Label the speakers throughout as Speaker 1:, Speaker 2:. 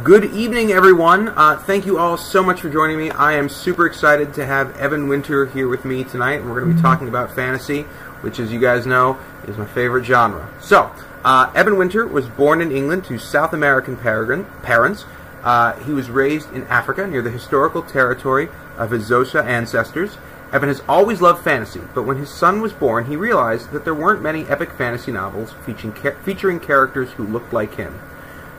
Speaker 1: Good evening, everyone. Thank you all so much for joining me. I am super excited to have Evan Winter here with me tonight, and we're going to be talking about fantasy, which, as you guys know, is my favorite genre. So, Evan Winter was born in England to South American parents. He was raised in Africa near the historical territory of his Xhosa ancestors. Evan has always loved fantasy, but when his son was born, he realized that there weren't many epic fantasy novels featuring characters who looked like him.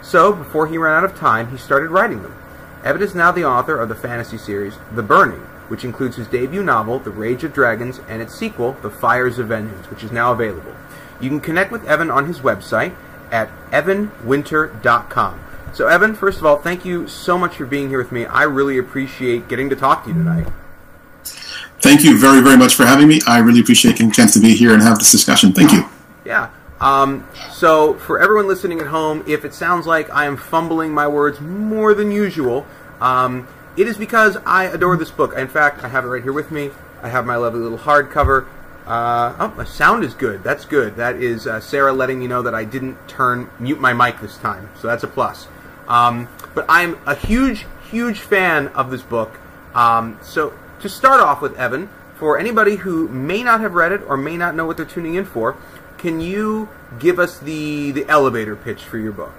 Speaker 1: So, before he ran out of time, he started writing them. Evan is now the author of the fantasy series The Burning, which includes his debut novel, The Rage of Dragons, and its sequel, The Fires of Vengeance, which is now available. You can connect with Evan on his website at evanwinter.com. So, Evan, first of all, thank you so much for being here with me. I really appreciate getting to talk to you tonight.
Speaker 2: Thank you very, very much for having me. I really appreciate getting a chance to be here and have this discussion. Thank you.
Speaker 1: Yeah. So, for everyone listening at home, if it sounds like I am fumbling my words more than usual, it is because I adore this book. In fact, I have it right here with me. I have my lovely little hardcover. Oh, my sound is good. That's good. That is Sarah letting me know that I didn't mute my mic this time, so that's a plus. But I'm a huge, huge fan of this book. So, to start off with, Evan, for anybody who may not have read it or may not know what they're tuning in for, can you give us the elevator pitch for your book?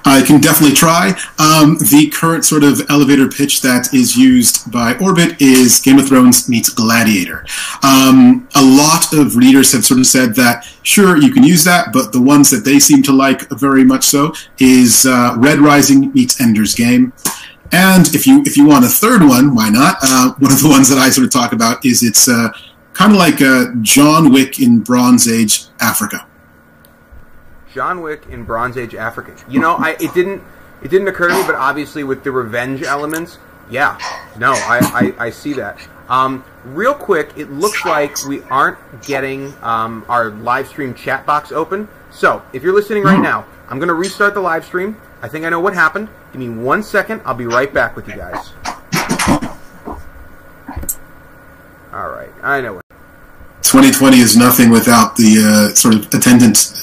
Speaker 2: I can definitely try. The current sort of elevator pitch that is used by Orbit is Game of Thrones meets Gladiator. A lot of readers have sort of said that, sure, you can use that, but the ones that they seem to like very much so is Red Rising meets Ender's Game. And if you want a third one, why not? One of the ones that I sort of talk about is it's kind of like John Wick in Bronze Age Africa.
Speaker 1: John Wick in Bronze Age Africa. You know, it didn't occur to me, but obviously with the revenge elements, yeah. No, I see that. Real quick, it looks like we aren't getting our live stream chat box open. So, if you're listening right now, I'm going to restart the live stream. I think I know what happened. Give me 1 second. I'll be right back with you guys. All right, I know what.
Speaker 2: 2020 is nothing without the sort of attendant,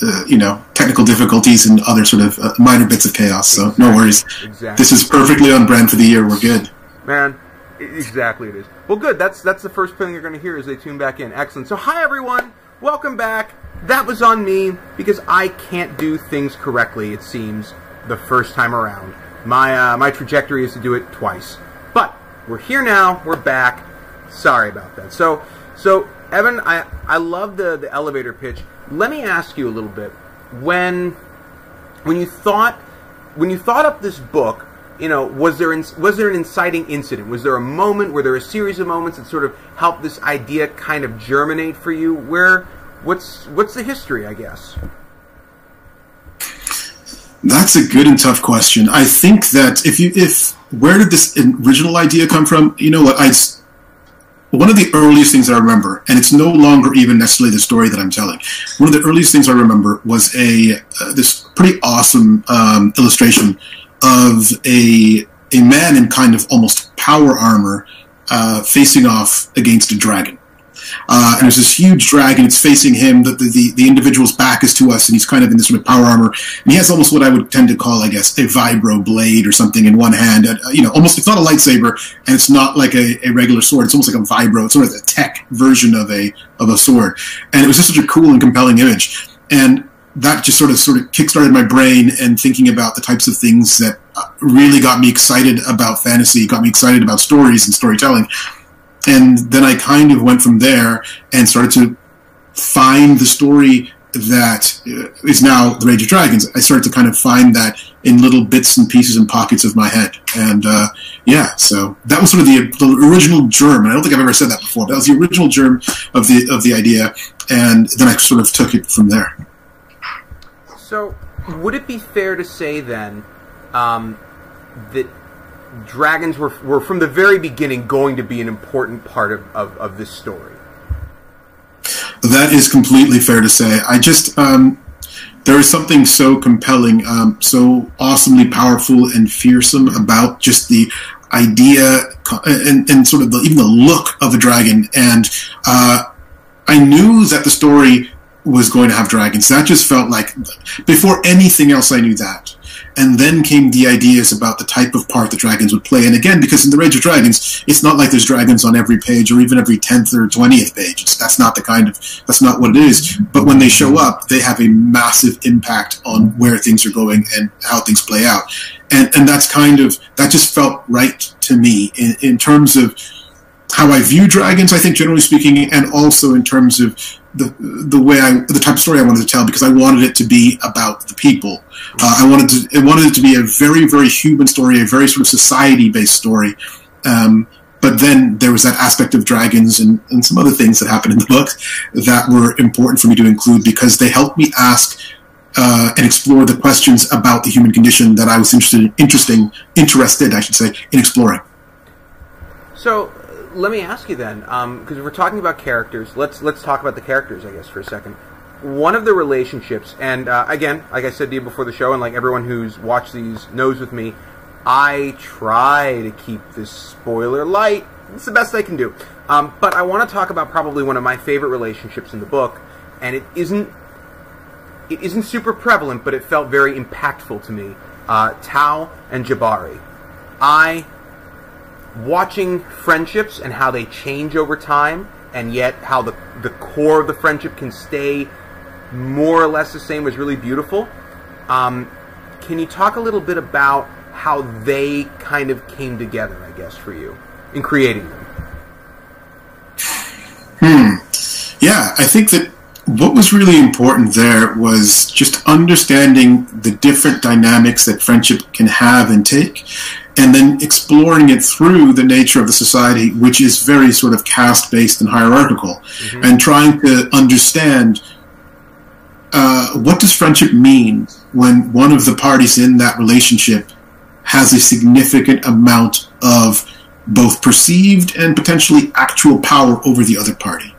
Speaker 2: technical difficulties and other sort of minor bits of chaos. So exactly. No worries. Exactly. This is perfectly on brand for the year. We're good.
Speaker 1: Man, exactly it is. Well, good. That's the first thing you're going to hear as they tune back in. Excellent. So, hi everyone. Welcome back. That was on me because I can't do things correctly, it seems, the first time around. My trajectory is to do it twice. But we're here now. We're back. Sorry about that. So Evan, I love the elevator pitch. Let me ask you a little bit. When you thought up this book, was there an inciting incident? Was there a moment? Were there a series of moments that sort of helped this idea kind of germinate for you? What's the history, I guess?
Speaker 2: That's a good and tough question. I think that where did this original idea come from? You know what? One of the earliest things I remember, and it's no longer even necessarily the story that I'm telling. One of the earliest things I remember was this pretty awesome illustration of a man in kind of almost power armor facing off against a dragon. And there's this huge dragon, it's facing him, the individual's back is to us, and he's kind of in this sort of power armor, and he has almost what I would tend to call, I guess, a vibro blade or something in one hand, almost, it's not a lightsaber, and it's not like a regular sword, it's almost like a vibro, it's sort of a tech version of a sword, and it was just such a cool and compelling image, and that just sort of kickstarted my brain and thinking about the types of things that really got me excited about fantasy, got me excited about stories and storytelling. And then I kind of went from there and started to find the story that is now The Rage of Dragons. I started to kind of find that in little bits and pieces and pockets of my head. And so that was sort of the original germ. And I don't think I've ever said that before, but that was the original germ of the idea. And then I sort of took it from there.
Speaker 1: So would it be fair to say then that dragons were from the very beginning going to be an important part of this story?
Speaker 2: That is completely fair to say. I just, there is something so compelling, so awesomely powerful and fearsome about just the idea and sort of even the look of a dragon. And I knew that the story was going to have dragons. That just felt like, before anything else, I knew that. and then came the ideas about the type of part the dragons would play. And again, because in the Rage of Dragons, it's not like there's dragons on every page or even every 10th or 20th page. That's not what it is. But when they show up, they have a massive impact on where things are going and how things play out. And that just felt right to me in terms of how I view dragons, I think, generally speaking, and also in terms of the type of story I wanted to tell, because I wanted it to be about the people. I wanted it to be a very, very human story, a very sort of society-based story. But then there was that aspect of dragons and some other things that happened in the book that were important for me to include, because they helped me ask and explore the questions about the human condition that I was interested, I should say, in exploring.
Speaker 1: So let me ask you then, because we're talking about characters. Let's talk about the characters, I guess, for a second. One of the relationships, and again, like I said to you before the show, and like everyone who's watched these knows with me, I try to keep this spoiler light. It's the best I can do. But I want to talk about probably one of my favorite relationships in the book, and it isn't super prevalent, but it felt very impactful to me. Tao and Jabari. Watching friendships and how they change over time, and yet how the core of the friendship can stay more or less the same, was really beautiful. Can you talk a little bit about how they kind of came together, I guess, for you in creating them?
Speaker 2: Yeah, I think that what was really important there was just understanding the different dynamics that friendship can have and take, and then exploring it through the nature of the society, which is very sort of caste-based and hierarchical, and trying to understand what does friendship mean when one of the parties in that relationship has a significant amount of both perceived and potentially actual power over the other party.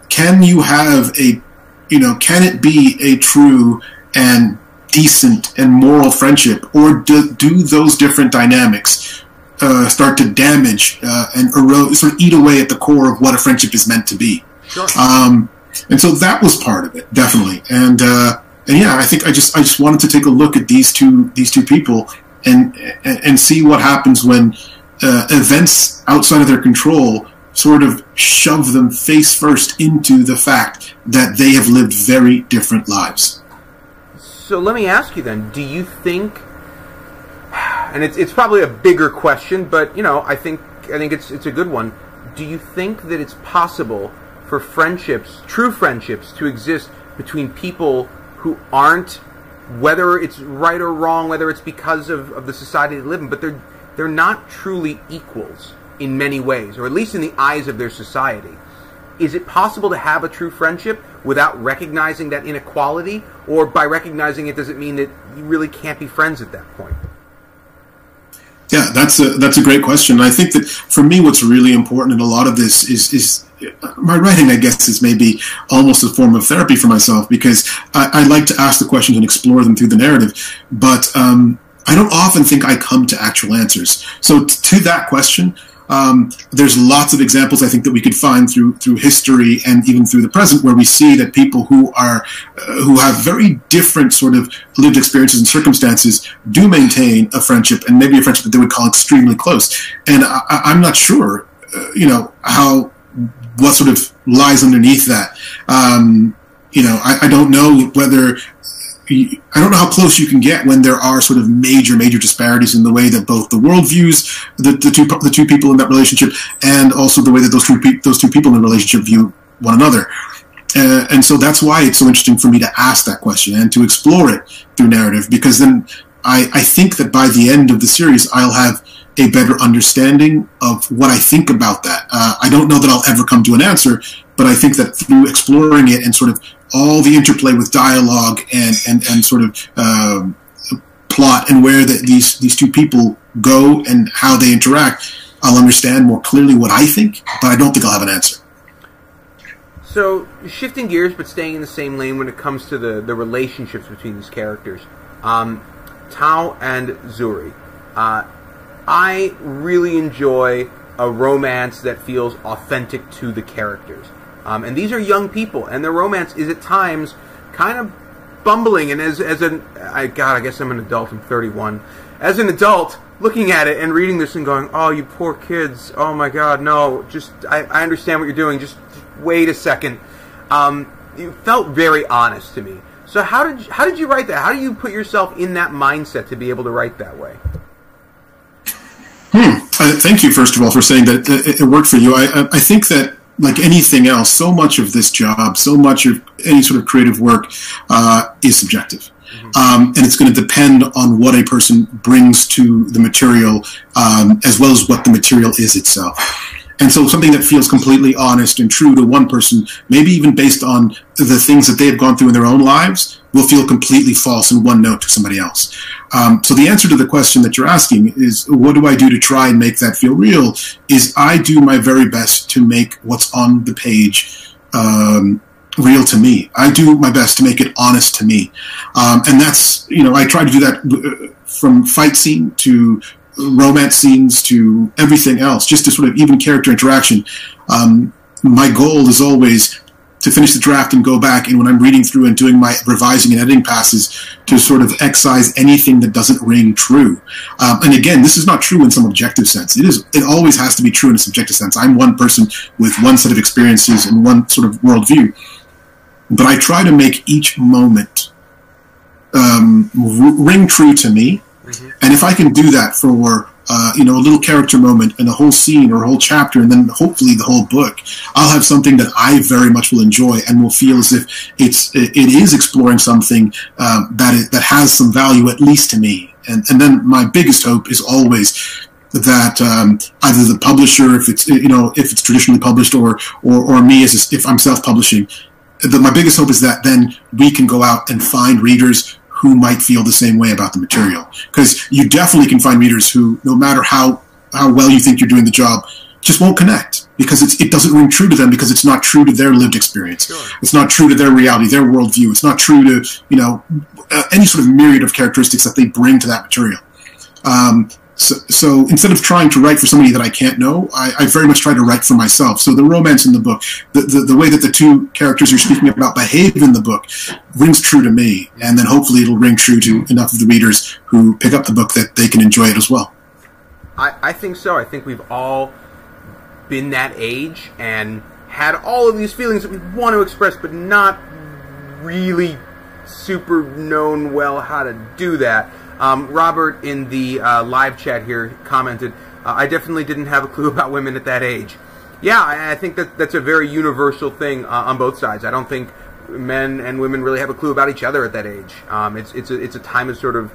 Speaker 2: Can you have can it be a true and decent and moral friendship, or do those different dynamics start to damage and erode, sort of eat away at the core of what a friendship is meant to be?
Speaker 1: Sure.
Speaker 2: And so that was part of it, definitely. And yeah, I think I just wanted to take a look at these two people and see what happens when events outside of their control sort of shove them face first into the fact that they have lived very different lives.
Speaker 1: So let me ask you then, do you think, and it's probably a bigger question, but I think it's a good one. Do you think that it's possible for friendships, true friendships, to exist between people who aren't, whether it's right or wrong, whether it's because of the society they live in, but they're not truly equals in many ways, or at least in the eyes of their society? Is it possible to have a true friendship without recognizing that inequality, or by recognizing it, does it mean that you really can't be friends at that point?
Speaker 2: Yeah, that's a great question. I think that for me, what's really important in a lot of this is my writing, I guess, is maybe almost a form of therapy for myself, because I like to ask the questions and explore them through the narrative, but I don't often think I come to actual answers. So to that question, there's lots of examples I think that we could find through history and even through the present, where we see that people who have very different sort of lived experiences and circumstances do maintain a friendship, and maybe a friendship that they would call extremely close. And I'm not sure, what sort of lies underneath that. I don't know whether. I don't know how close you can get when there are sort of major disparities in the way that both the world views the two people in that relationship, and also the way that those two people in the relationship view one another. And so that's why it's so interesting for me to ask that question and to explore it through narrative, because then I think that by the end of the series, I'll have a better understanding of what I think about that. I don't know that I'll ever come to an answer, but I think that through exploring it and sort of all the interplay with dialogue and sort of plot and where these two people go and how they interact, I'll understand more clearly what I think, but I don't think I'll have an answer.
Speaker 1: So, shifting gears but staying in the same lane when it comes to the relationships between these characters, Tao and Zuri. I really enjoy a romance that feels authentic to the characters. And these are young people, and their romance is at times kind of bumbling, and I guess I'm an adult. I'm 31. As an adult, looking at it and reading this and going, "Oh, you poor kids! Oh my God, no! I understand what you're doing. Just wait a second." You felt very honest to me. So how did you write that? How do you put yourself in that mindset to be able to write that way?
Speaker 2: Thank you, first of all, for saying that it worked for you. I think that, like anything else, so much of this job, so much of any sort of creative work is subjective. And it's going to depend on what a person brings to the material, as well as what the material is itself. And so something that feels completely honest and true to one person, maybe even based on the things that they have gone through in their own lives, will feel completely false in one note to somebody else. So the answer to the question that you're asking is, what do I do to try and make that feel real? Is I do my very best to make what's on the page real to me. I do my best to make it honest to me. And that's, I try to do that from fight scene to romance scenes to everything else, just to sort of even character interaction. My goal is always to finish the draft and go back, and when I'm reading through and doing my revising and editing passes, to sort of excise anything that doesn't ring true. And again, this is not true in some objective sense. It always has to be true in a subjective sense. I'm one person with one set of experiences and one sort of worldview. But I try to make each moment ring true to me. And if I can do that for a little character moment and a whole scene or a whole chapter, and then hopefully the whole book, I'll have something that I very much will enjoy and will feel as if it is exploring something that has some value, at least to me. And then my biggest hope is always that either the publisher, if it's traditionally published, or me if I'm self-publishing, my biggest hope is that then we can go out and find readers who might feel the same way about the material. Because you definitely can find readers who, no matter how well you think you're doing the job, just won't connect, because it doesn't ring true to them, because it's not true to their lived experience. Sure. It's not true to their reality, their worldview. It's not true to, any sort of myriad of characteristics that they bring to that material. So instead of trying to write for somebody that I can't know, I very much try to write for myself. So the romance in the book, the way that the two characters you're speaking about behave in the book rings true to me, and then hopefully it'll ring true to enough of the readers who pick up the book that they can enjoy it as well.
Speaker 1: I think so. I think we've all been that age and had all of these feelings that we want to express, but not really super known well how to do that. Robert in the live chat here commented, I definitely didn't have a clue about women at that age. Yeah, I think that's a very universal thing on both sides. I don't think men and women really have a clue about each other at that age. It's a time of sort of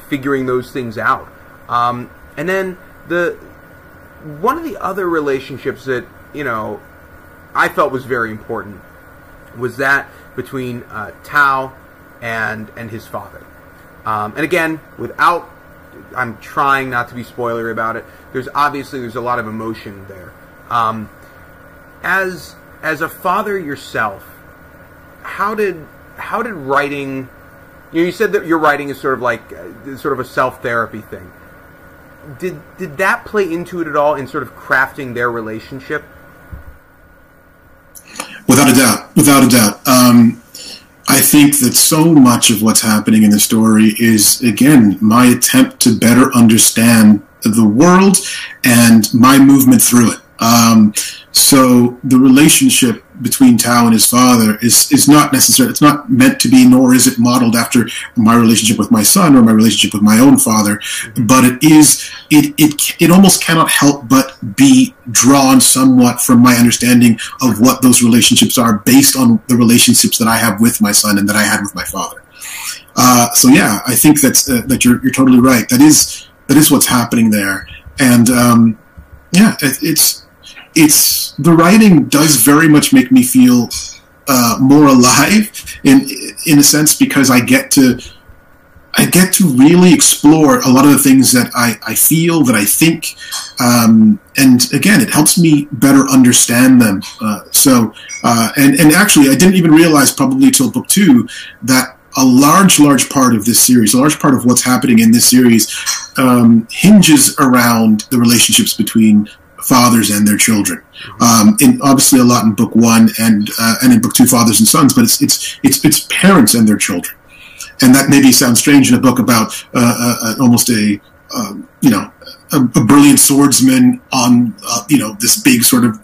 Speaker 1: figuring those things out. And then one of the other relationships that I felt was very important was that between Tao and his father. And again, I'm trying not to be spoilery about it. There's a lot of emotion there. As a father yourself, how did writing? You said that your writing is sort of a self-therapy thing. Did that play into it at all in sort of crafting their relationship?
Speaker 2: Without a doubt. I think that so much of what's happening in the story is, again, my attempt to better understand the world and my movement through it. So the relationship between Tao and his father is not necessary. It's not meant to be, nor is it modeled after my relationship with my son or my relationship with my own father. But it almost cannot help but be drawn somewhat from my understanding of what those relationships are, based on the relationships that I have with my son and that I had with my father. So yeah, I think that you're totally right. That is what's happening there. And yeah, it's the writing does very much make me feel more alive in a sense, because I get to really explore a lot of the things that I feel, that I think, and again, it helps me better understand them. And actually, I didn't even realize probably till book 2 that a large part of this series, a large part of what's happening in this series, hinges around the relationships between fathers and their children. And obviously a lot in book 1 and in book 2, fathers and sons, but it's parents and their children. And that maybe sounds strange in a book about almost a brilliant swordsman on this big sort of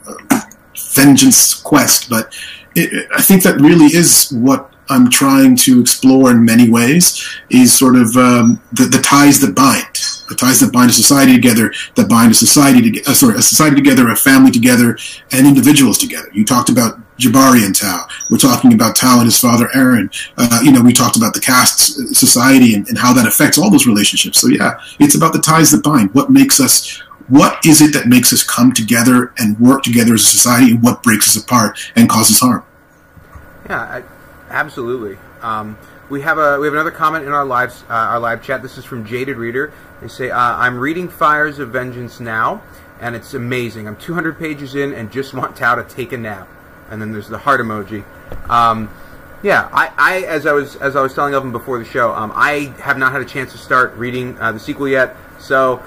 Speaker 2: vengeance quest, but I think that really is what I'm trying to explore in many ways, is sort of the ties that bind. The ties that bind a society together, that bind a society a society together, a family together, and individuals together. You talked about Jabari and Tao. We're talking about Tao and his father Aaron. We talked about the caste society and how that affects all those relationships. So yeah, it's about the ties that bind. What is it that makes us come together and work together as a society, and what breaks us apart and causes harm?
Speaker 1: Yeah, absolutely. We have another comment in our live chat. This is from Jaded Reader. They say, "I'm reading Fires of Vengeance now, and it's amazing. I'm 200 pages in and just want Tao to take a nap." And then there's the heart emoji. I as I was telling Evan before the show, I have not had a chance to start reading the sequel yet. So,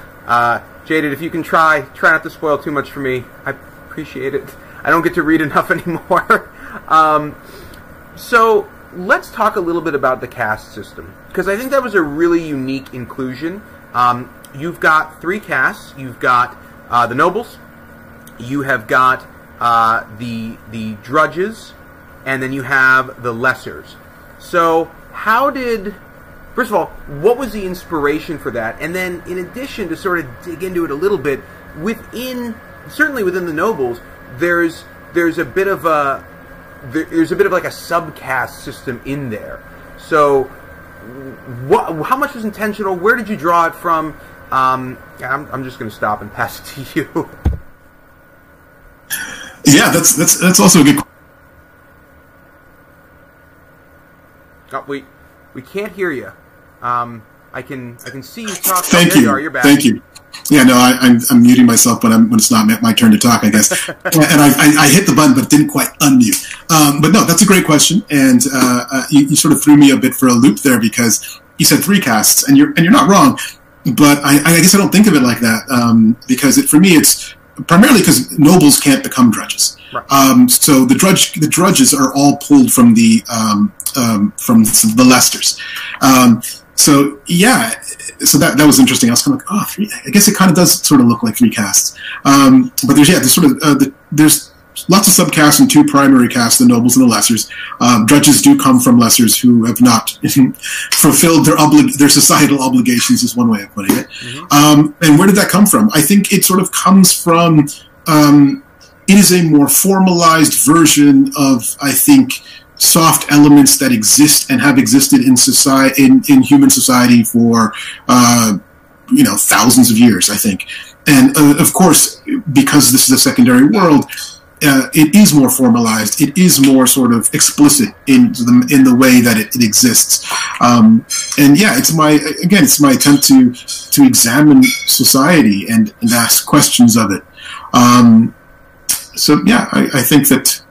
Speaker 1: Jaded, if you can try not to spoil too much for me, I appreciate it. I don't get to read enough anymore. So let's talk a little bit about the caste system, because I think that was a really unique inclusion. You've got 3 castes. You've got the nobles, you have got the drudges, and then you have the lessers. So first of all, what was the inspiration for that? And then, in addition, to sort of dig into it a little bit, certainly within the nobles, there's a bit of like a subcaste system in there. So, how much was intentional? Where did you draw it from? I'm just going to stop and pass it to you.
Speaker 2: Yeah, that's also a good question.
Speaker 1: Oh, we can't hear you. I can see you talk.
Speaker 2: Thank
Speaker 1: you.
Speaker 2: you.
Speaker 1: You're back.
Speaker 2: Thank you. Yeah, no, I'm muting myself when it's not my turn to talk, I guess. And I hit the button, but didn't quite unmute. But no, that's a great question, and you sort of threw me a bit for a loop there, because you said 3 castes, and you're not wrong. But I guess I don't think of it like that, because for me it's primarily because nobles can't become drudges. Right. So the drudges are all pulled from the lessers. So yeah, so that was interesting. I was kind of like, 3. I guess it kind of does sort of look like 3 castes. But there's lots of subcastes and 2 primary castes, the nobles and the lessers. Drudges do come from lessers who have not fulfilled their societal obligations, is one way of putting it. Mm-hmm. And where did that come from? I think it sort of comes from, it is a more formalized version of, I think, soft elements that exist and have existed in society, in human society for thousands of years, I think. And of course, because this is a secondary world, it is more formalized. It is more sort of explicit in the way that it exists. And yeah, it's my attempt to examine society and ask questions of it. So yeah, I think that.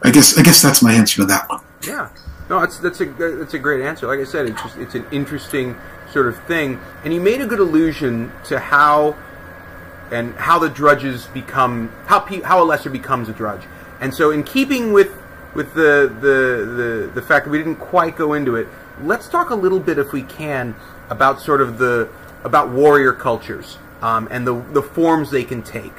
Speaker 2: I guess that's my answer to that one.
Speaker 1: Yeah, no, that's a great answer. Like I said, it's an interesting sort of thing, and you made a good allusion to how the drudges become how a lesser becomes a drudge. And so, in keeping with the fact that we didn't quite go into it, let's talk a little bit, if we can, about sort of about warrior cultures and the forms they can take.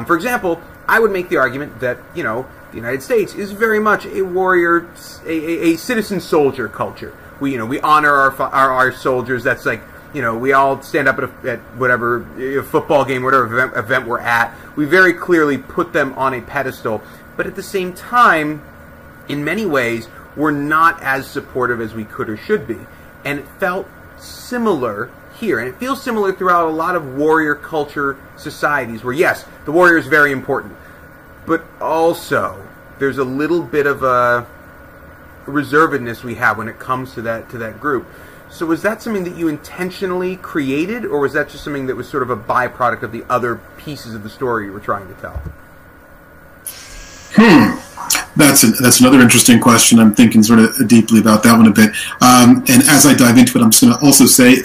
Speaker 1: For example, I would make the argument that the United States is very much a warrior, a citizen soldier culture. We honor our soldiers. That's like, we all stand up at whatever football game, whatever event we're at. We very clearly put them on a pedestal. But at the same time, in many ways, we're not as supportive as we could or should be. And it felt similar here. And it feels similar throughout a lot of warrior culture societies where, yes, the warrior is very important. But also, there's a little bit of a reservedness we have when it comes to that group. So was that something that you intentionally created, or was that just something that was sort of a byproduct of the other pieces of the story you were trying to tell?
Speaker 2: That's another interesting question. I'm thinking sort of deeply about that one a bit. And as I dive into it, I'm just going to also say,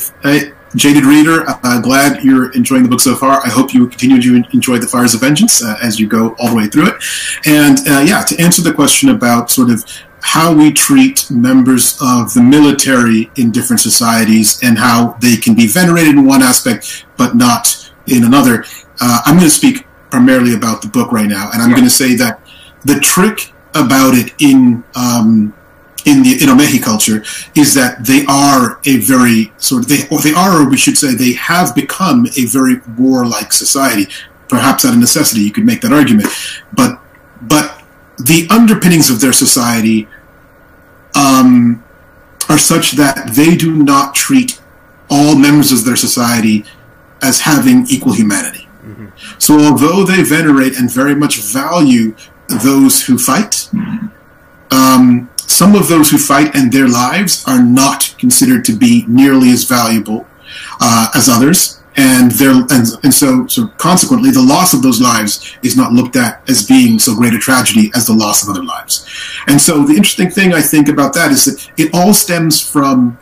Speaker 2: Jaded Reader, glad you're enjoying the book so far. I hope you continue to enjoy the Fires of Vengeance as you go all the way through it. And yeah, to answer the question about sort of how we treat members of the military in different societies and how they can be venerated in one aspect but not in another. I'm going to speak primarily about the book right now, and I'm going to say that the trick about it in the Inomehi culture is that they are a very or we should say they have become a very warlike society, perhaps out of necessity. You could make that argument, but the underpinnings of their society are such that they do not treat all members of their society as having equal humanity. Mm-hmm. So although they venerate and very much value those who fight, some of those who fight and their lives are not considered to be nearly as valuable as others. And so consequently, the loss of those lives is not looked at as being so great a tragedy as the loss of other lives. And so the interesting thing I think about that is that it all stems from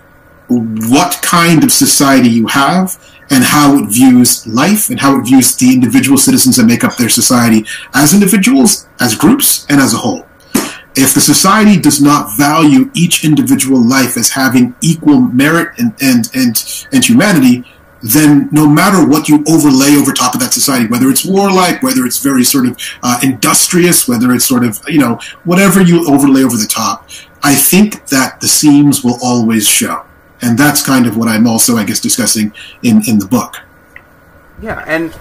Speaker 2: what kind of society you have and how it views life and how it views the individual citizens that make up their society as individuals, as groups, and as a whole. If the society does not value each individual life as having equal merit and humanity, then no matter what you overlay over top of that society, whether it's warlike, whether it's very sort of industrious, whether it's sort of, whatever you overlay over the top, I think that the seams will always show. And that's kind of what I'm also, I guess, discussing in the book.
Speaker 1: Yeah, and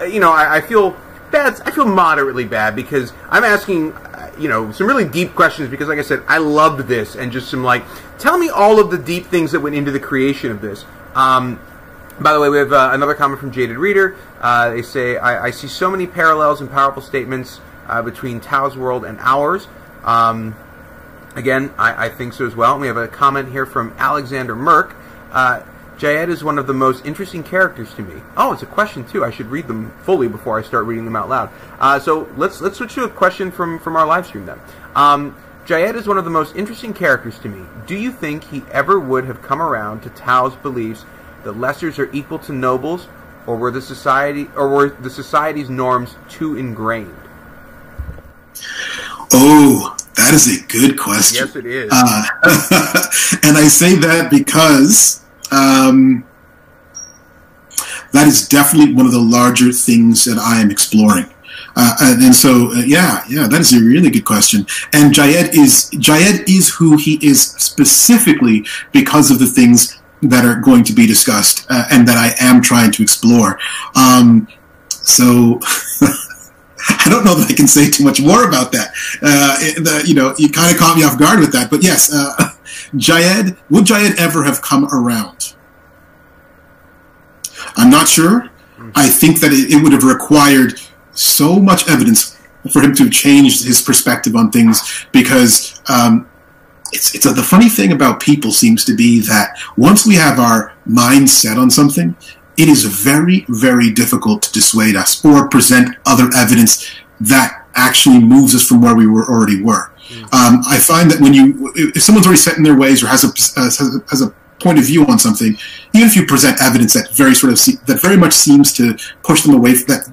Speaker 1: I feel bad. I feel moderately bad because I'm asking, some really deep questions because, like I said, I loved this and just some tell me all of the deep things that went into the creation of this. By the way, we have another comment from Jaded Reader. They say, I see so many parallels and powerful statements between Tao's world and ours. Again, I think so as well. And we have a comment here from Alexander Merck. Jayed is one of the most interesting characters to me. Oh, it's a question too. I should read them fully before I start reading them out loud. So let's switch to a question from our live stream then. Jayed is one of the most interesting characters to me. Do you think he ever would have come around to Tao's beliefs that lessers are equal to nobles, or were the society's norms too ingrained?
Speaker 2: Oh, that is a good question.
Speaker 1: Yes, it is.
Speaker 2: And I say that because that is definitely one of the larger things that I am exploring. That is a really good question. And Jayed is who he is specifically because of the things that are going to be discussed and that I am trying to explore. So I don't know that I can say too much more about that. You kind of caught me off guard with that. But yes, would Jayed ever have come around? I'm not sure. I think that it would have required so much evidence for him to change his perspective on things because the funny thing about people seems to be that once we have our mind set on something, it is very, very difficult to dissuade us or present other evidence that actually moves us from where we already were. I find that if someone's already set in their ways or has a point of view on something, even if you present evidence that very much seems to push them away from that.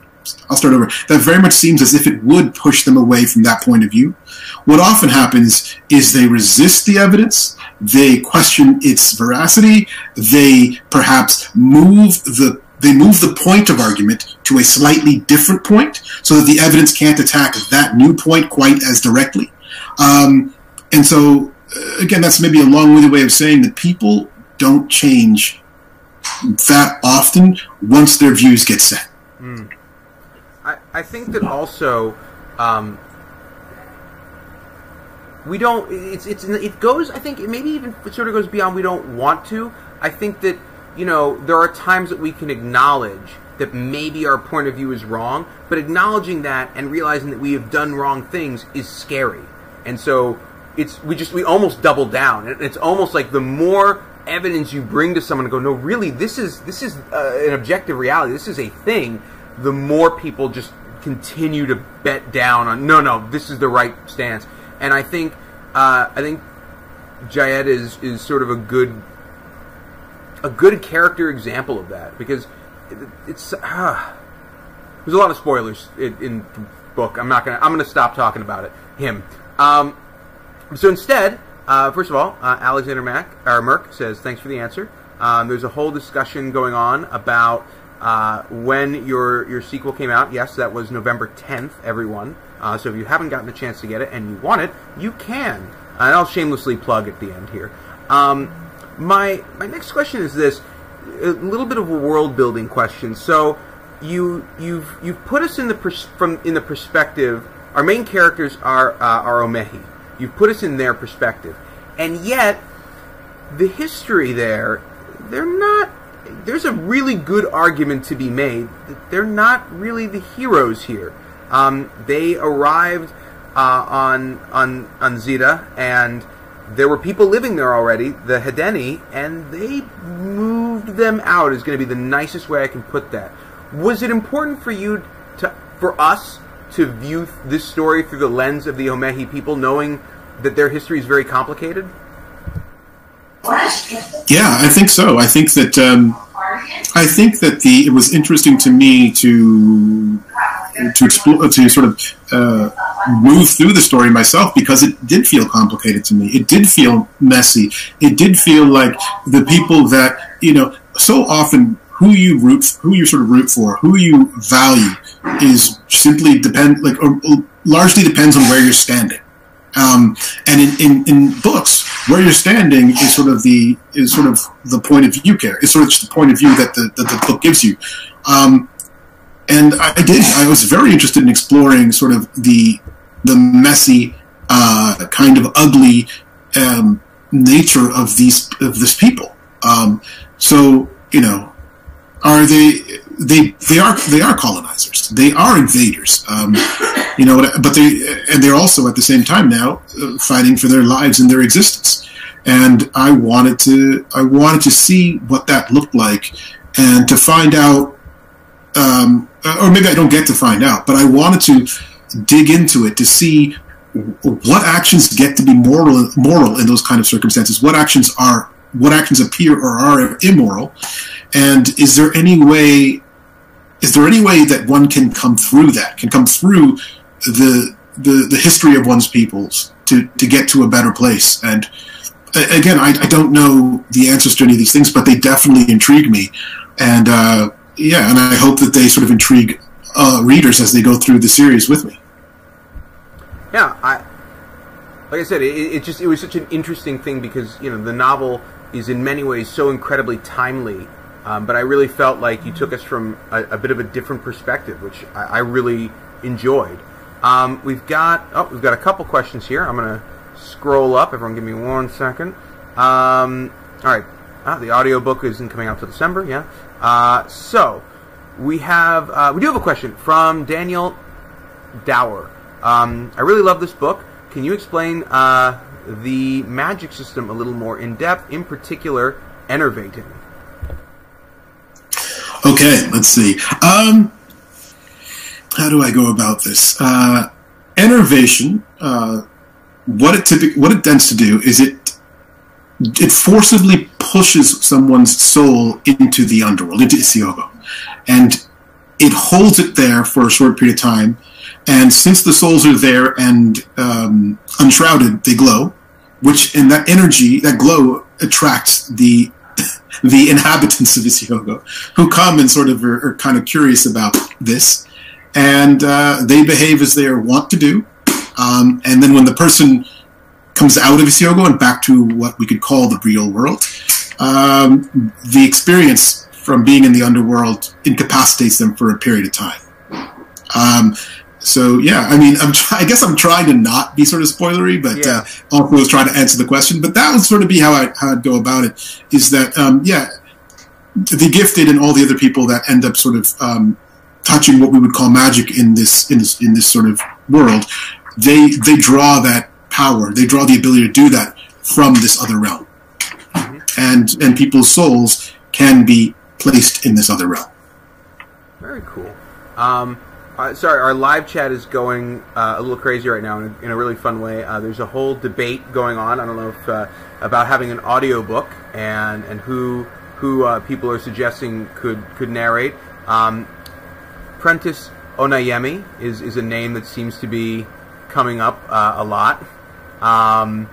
Speaker 2: I'll start over. That very much seems as if it would push them away from that point of view. What often happens is they resist the evidence, they question its veracity, they perhaps move the point of argument to a slightly different point so that the evidence can't attack that new point quite as directly. And so, again, that's maybe a long-winded way of saying that people don't change that often once their views get set. Mm.
Speaker 1: I think that also we don't. It goes. I think it maybe even sort of goes beyond. We don't want to. I think that there are times that we can acknowledge that maybe our point of view is wrong, but acknowledging that and realizing that we have done wrong things is scary, and so we almost double down. It's almost like the more evidence you bring to someone and go, no, really, this is an objective reality. This is a thing. The more people just continue to bet down on no, this is the right stance, and I think Jayed is sort of a good character example of that because there's a lot of spoilers in the book. I'm gonna stop talking about it. So instead, first of all, Alexander Merck says, thanks for the answer. There's a whole discussion going on about when your sequel came out. Yes, that was November 10th, everyone. So if you haven't gotten a chance to get it and you want it, you can. And I'll shamelessly plug at the end here. My next question is this, a little bit of a world-building question. So you've put us in the perspective. Our main characters are Omehi. You've put us in their perspective, and yet the history they're not. There's a really good argument to be made that they're not really the heroes here. They arrived on Zeta, and there were people living there already, the Hedeni, and they moved them out. Is going to be the nicest way I can put that. Was it important for us to view this story through the lens of the Omehi people, knowing that their history is very complicated?
Speaker 2: Yeah, I think so. I think that it was interesting to me to explore, to sort of move through the story myself, because it did feel complicated to me. It did feel messy. It did feel like the people that, so often who you sort of root for, who you value, is simply largely depends on where you're standing. And in books, where you're standing is sort of the point of view care. It's sort of just the point of view that the book gives you. And I was very interested in exploring sort of the messy, kind of ugly nature of this people. Are they are colonizers. They are invaders. But they're also at the same time now fighting for their lives and their existence. And I wanted to see what that looked like, and to find out, or maybe I don't get to find out, but I wanted to dig into it to see what actions get to be moral in those kind of circumstances. What actions appear or are immoral, and is there any way that one can come through the history of one's peoples to get to a better place? And again, I don't know the answers to any of these things, but they definitely intrigue me, and and I hope that they sort of intrigue readers as they go through the series with me.
Speaker 1: Yeah, like I said, it was such an interesting thing, because the novel is in many ways so incredibly timely, but I really felt like you took us from a bit of a different perspective, which I really enjoyed. We've got a couple questions here. I'm going to scroll up. Everyone, give me 1 second. All right, the audiobook isn't coming out till December. Yeah. So we do have a question from Daniel Dower. I really love this book. Can you explain the magic system a little more in depth, in particular, enervating?
Speaker 2: Okay, let's see. How do I go about this? Enervation, what it tends to do is it forcibly pushes someone's soul into the underworld, into Isiogo, and it holds it there for a short period of time. And since the souls are there and unshrouded, they glow, which in that energy, that glow attracts the inhabitants of Isiogo, who come and sort of are kind of curious about this, and they behave as they are wont to do. And then when the person comes out of Isiogo and back to what we could call the real world, the experience from being in the underworld incapacitates them for a period of time. So yeah, I mean, I guess I'm trying to not be sort of spoilery, but also was trying to answer the question. But that would sort of be how I'd go about it. Is that the gifted and all the other people that end up sort of touching what we would call magic in this sort of world, they draw that power, they draw the ability to do that from this other realm, and people's souls can be placed in this other realm. Very cool.
Speaker 1: Sorry, our live chat is going a little crazy right now in a really fun way. There's a whole debate going on. I don't know if about having an audiobook and who people are suggesting could narrate. Prentice Onayemi is a name that seems to be coming up a lot. And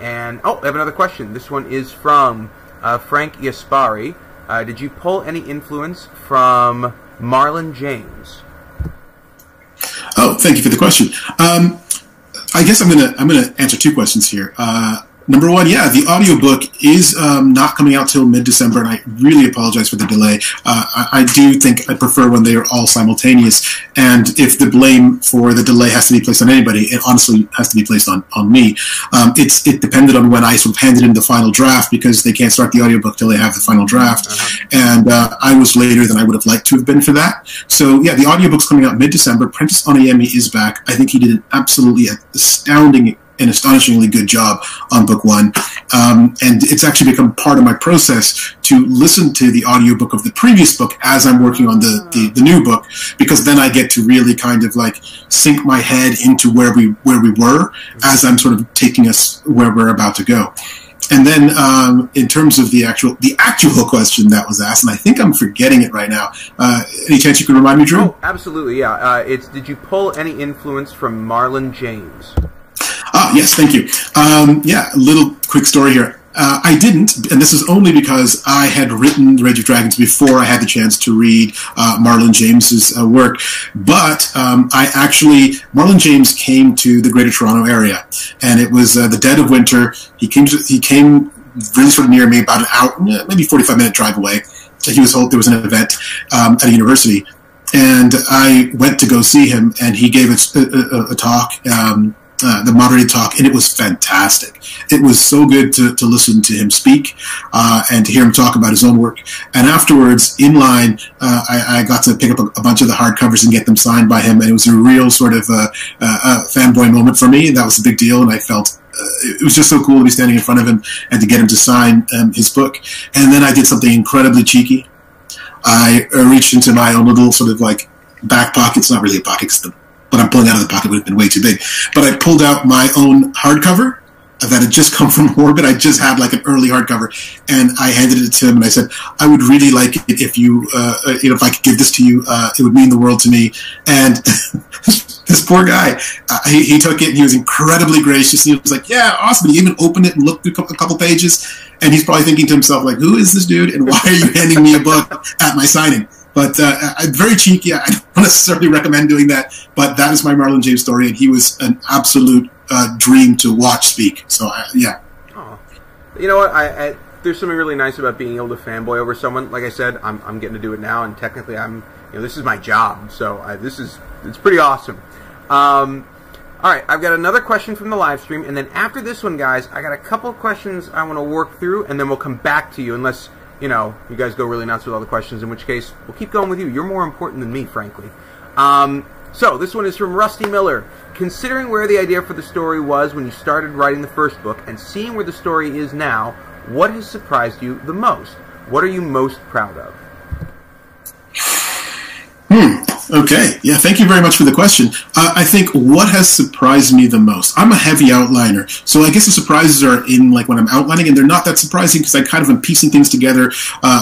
Speaker 1: I have another question. This one is from Frank Yaspari. Did you pull any influence from Marlon James?
Speaker 2: Oh, thank you for the question. I guess I'm gonna answer two questions here. Number one, yeah, the audiobook is not coming out till mid-December, and I really apologize for the delay. I do think I prefer when they are all simultaneous, and if the blame for the delay has to be placed on anybody, it honestly has to be placed on me. It depended on when I sort of handed in the final draft, because they can't start the audiobook till they have the final draft, and I was later than I would have liked to have been for that. So, yeah, the audiobook's coming out mid-December. Prentice Onayemi is back. I think he did an absolutely astounding an astonishingly good job on book one. And it's actually become part of my process to listen to the audiobook of the previous book as I'm working on the new book, because then I get to really kind of like sink my head into where we were as I'm sort of taking us where we're about to go. And then in terms of the actual question that was asked, and I think I'm forgetting it right now. Any chance you could remind me, Drew?
Speaker 1: Oh, absolutely, yeah. It's did you pull any influence from Marlon James?
Speaker 2: Yes, thank you. Yeah, a little quick story here. I didn't, and this is only because I had written Rage of Dragons before I had the chance to read Marlon James's work. But Marlon James came to the Greater Toronto area, and it was the dead of winter. He came really sort of near me, about an hour, maybe 45-minute drive away. He was told there was an event at a university, and I went to go see him, and he gave a talk. The moderated talk, and it was fantastic. It was so good to listen to him speak and to hear him talk about his own work. And afterwards, in line, I got to pick up a bunch of the hardcovers and get them signed by him, and it was a real sort of fanboy moment for me. That was a big deal, and I felt it was just so cool to be standing in front of him and to get him to sign his book. And then I did something incredibly cheeky. I reached into my own little sort of like back pocket. It's not really a pocket, because what I'm pulling out of the pocket would have been way too big. But I pulled out my own hardcover that had just come from Orbit. I just had like an early hardcover, and I handed it to him, and I said, I would really like it if you, if I could give this to you, it would mean the world to me. And this poor guy, he took it, and he was incredibly gracious. And he was like, yeah, awesome. And he even opened it and looked through a couple pages, and he's probably thinking to himself, like, who is this dude, and why are you handing me a book at my signing? But very cheeky. I don't necessarily recommend doing that. But that is my Marlon James story, and he was an absolute dream to watch speak. So, yeah.
Speaker 1: Oh. You know what? There's something really nice about being able to fanboy over someone. Like I said, I'm getting to do it now, and technically this is my job. So it's pretty awesome. All right, I've got another question from the live stream, and then after this one, guys, I got a couple of questions I want to work through, and then we'll come back to you, unless you guys go really nuts with all the questions, in which case we'll keep going with you. You're more important than me, frankly. So this one is from Rusty Miller. Considering where the idea for the story was when you started writing the first book, and seeing where the story is now, what has surprised you the most? What are you most proud of?
Speaker 2: Okay. Yeah, thank you very much for the question. I think what has surprised me the most, I'm a heavy outliner, so I guess the surprises are in like when I'm outlining, and they're not that surprising because I kind of am piecing things together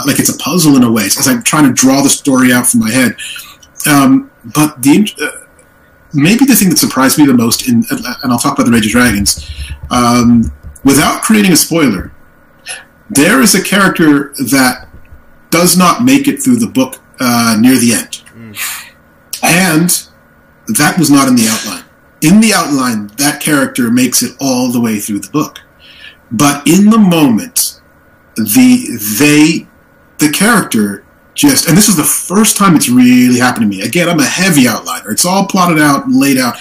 Speaker 2: like it's a puzzle in a way, as I'm trying to draw the story out from my head. But maybe the thing that surprised me the most, and I'll talk about the Rage of Dragons, without creating a spoiler, there is a character that does not make it through the book near the end. And that was not in the outline. In the outline, that character makes it all the way through the book. But in the moment, the character just, and this is the first time it's really happened to me. Again, I'm a heavy outliner. It's all plotted out and laid out.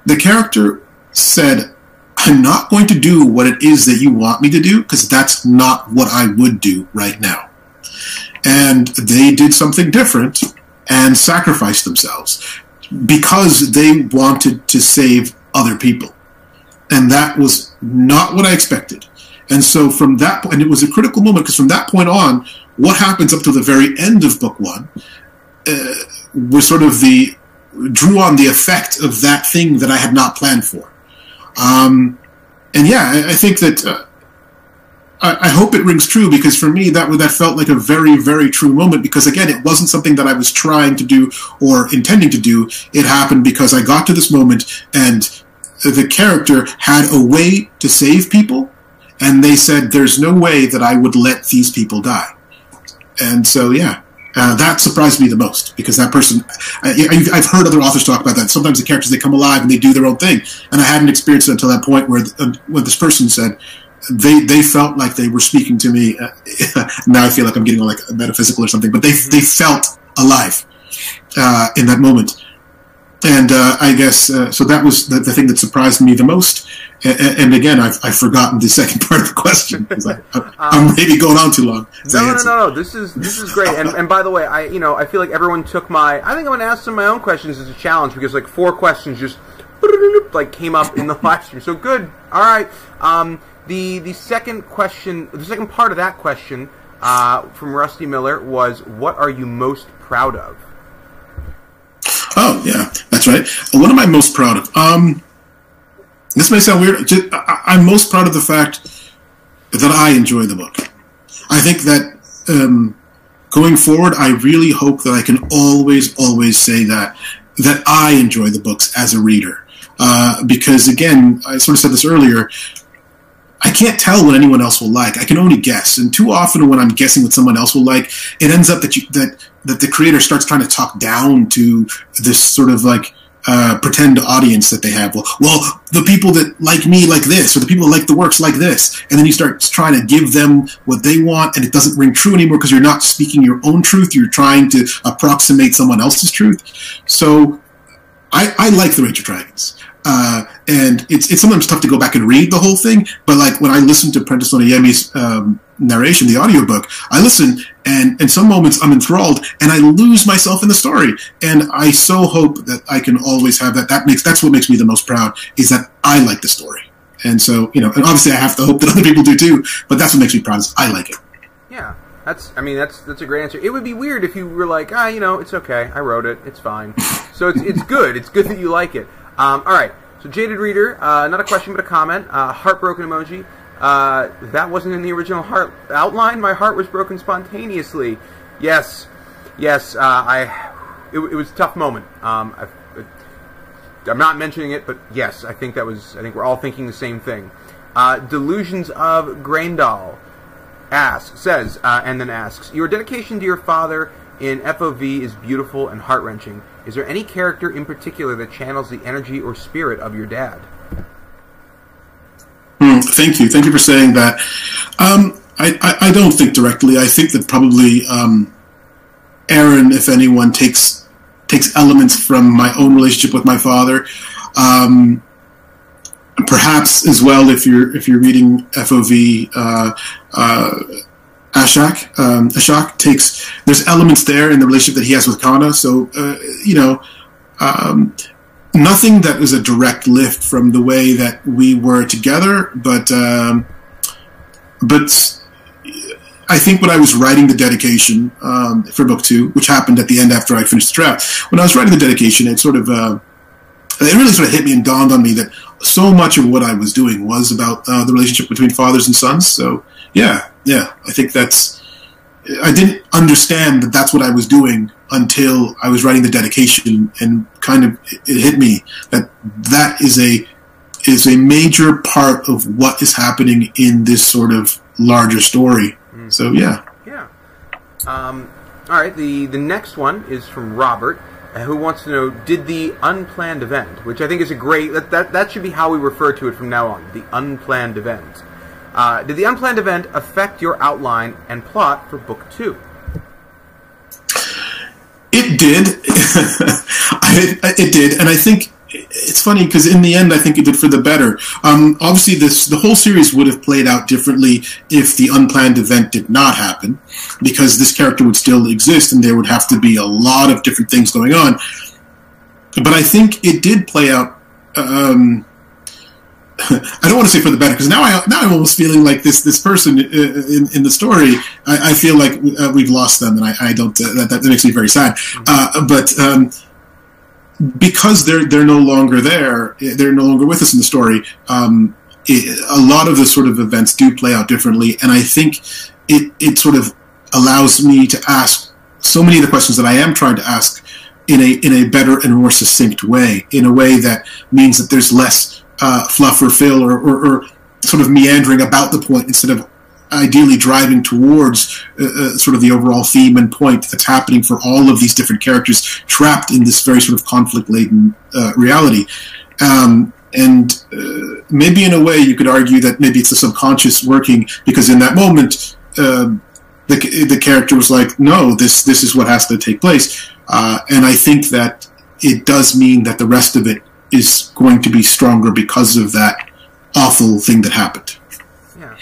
Speaker 2: The character said, I'm not going to do what it is that you want me to do, because that's not what I would do right now. And they did something different and sacrificed themselves because they wanted to save other people. And that was not what I expected. And so from that point, and it was a critical moment, because from that point on, what happens up to the very end of book one was sort of drew on the effect of that thing that I had not planned for. And yeah, I think that I hope it rings true, because for me that felt like a very, very true moment, because again, it wasn't something that I was trying to do or intending to do. It happened because I got to this moment, and the character had a way to save people, and they said, there's no way that I would let these people die. And so, yeah, that surprised me the most, because that person, I've heard other authors talk about that. Sometimes the characters, they come alive and they do their own thing. And I hadn't experienced it until that point where this person said they felt like they were speaking to me. Now I feel like I'm getting like metaphysical or something, but they felt alive in that moment. And I guess, so that was the thing that surprised me the most. And again, I've forgotten the second part of the question, because I'm maybe going on too long.
Speaker 1: No. This is great. And by the way, I feel like everyone took I think I'm going to ask some of my own questions as a challenge, because like 4 questions just like came up in the live stream. So good. All right. The second question, the second part of that question from Rusty Miller was, what are you most proud of?
Speaker 2: Oh, yeah, that's right. What am I most proud of? This may sound weird. I'm most proud of the fact that I enjoy the book. I think that going forward, I really hope that I can always say that I enjoy the books as a reader. Because, again, I sort of said this earlier, I can't tell what anyone else will like. I can only guess. And too often when I'm guessing what someone else will like, it ends up that the creator starts trying to talk down to this sort of like pretend audience that they have. Well, the people that like me like this, or the people that like the works like this. And then you start trying to give them what they want, and it doesn't ring true anymore because you're not speaking your own truth. You're trying to approximate someone else's truth. So I like The Rage of Dragons. And it's sometimes tough to go back and read the whole thing, but like when I listen to Prentice Onayemi's narration, the audiobook, I listen, and in some moments I'm enthralled, and I lose myself in the story. And I so hope that I can always have that. That's what makes me the most proud, is that I like the story. And so, and obviously I have to hope that other people do too, but that's what makes me proud, is I like it.
Speaker 1: Yeah. That's a great answer. It would be weird if you were like, it's okay, I wrote it, it's fine. So it's good. It's good that you like it. All right. So Jaded Reader, not a question but a comment. Heartbroken emoji. That wasn't in the original outline. My heart was broken spontaneously. Yes. It was a tough moment. I'm not mentioning it, but yes, I think we're all thinking the same thing. Delusions of Graindal says, and then asks, your dedication to your father in FOV is beautiful and heart-wrenching. Is there any character in particular that channels the energy or spirit of your dad?
Speaker 2: Thank you. Thank you for saying that. I don't think directly. I think that probably Aaron, if anyone, takes elements from my own relationship with my father. Perhaps as well, if you're reading FOV, Ashok there's elements there in the relationship that he has with Kana. So, nothing that was a direct lift from the way that we were together, but I think when I was writing the dedication for book 2, which happened at the end after I finished the draft, when I was writing the dedication, it really sort of hit me and dawned on me that so much of what I was doing was about the relationship between fathers and sons. So yeah, I think I didn't understand that that's what I was doing until I was writing the dedication, and kind of it hit me that is a major part of what is happening in this sort of larger story. So yeah.
Speaker 1: All right, the next one is from Robert, who wants to know, did the unplanned event, which I think is a great, that should be how we refer to it from now on, the unplanned event. Did the unplanned event affect your outline and plot for book 2?
Speaker 2: It did. It did, and I think it's funny because in the end, I think it did for the better. Obviously, the whole series would have played out differently if the unplanned event did not happen, because this character would still exist, and there would have to be a lot of different things going on. But I think it did play out. I don't want to say for the better, because now I'm almost feeling like this person in the story. I feel like we've lost them, and I don't. That makes me very sad. But because they're no longer there, they're no longer with us in the story. A lot of the sort of events do play out differently, and I think it sort of allows me to ask so many of the questions that I am trying to ask in a better and more succinct way, in a way that means that there's less fluff or fill or sort of meandering about the point instead of ideally driving towards sort of the overall theme and point that's happening for all of these different characters trapped in this very sort of conflict-laden reality. And maybe in a way you could argue that maybe it's the subconscious working, because in that moment the character was like, no, this is what has to take place. And I think that it does mean that the rest of it is going to be stronger because of that awful thing that happened.
Speaker 1: Yeah.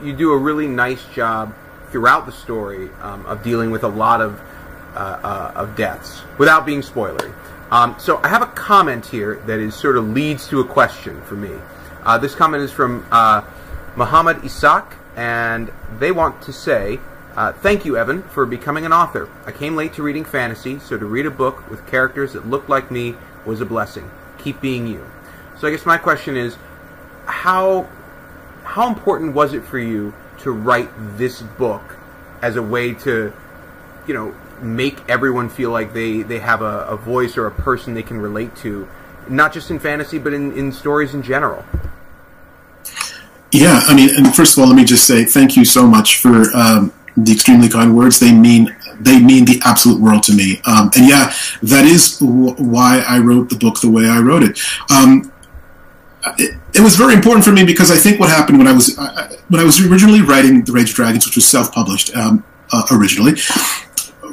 Speaker 1: You do a really nice job throughout the story of dealing with a lot of deaths without being spoilery. So I have a comment here that is sort of leads to a question for me. This comment is from Muhammad Isaac, and they want to say, thank you, Evan, for becoming an author. I came late to reading fantasy, so to read a book with characters that looked like me was a blessing. Keep being you. So I guess my question is, how important was it for you to write this book as a way to, make everyone feel like they have a voice or a person they can relate to, not just in fantasy, but in stories in general?
Speaker 2: Yeah, I mean, and first of all, let me just say thank you so much for the extremely kind words. They mean the absolute world to me. And yeah, that is why I wrote the book the way I wrote it. It was very important for me because I think what happened when I was originally writing The Rage of Dragons, which was self-published originally,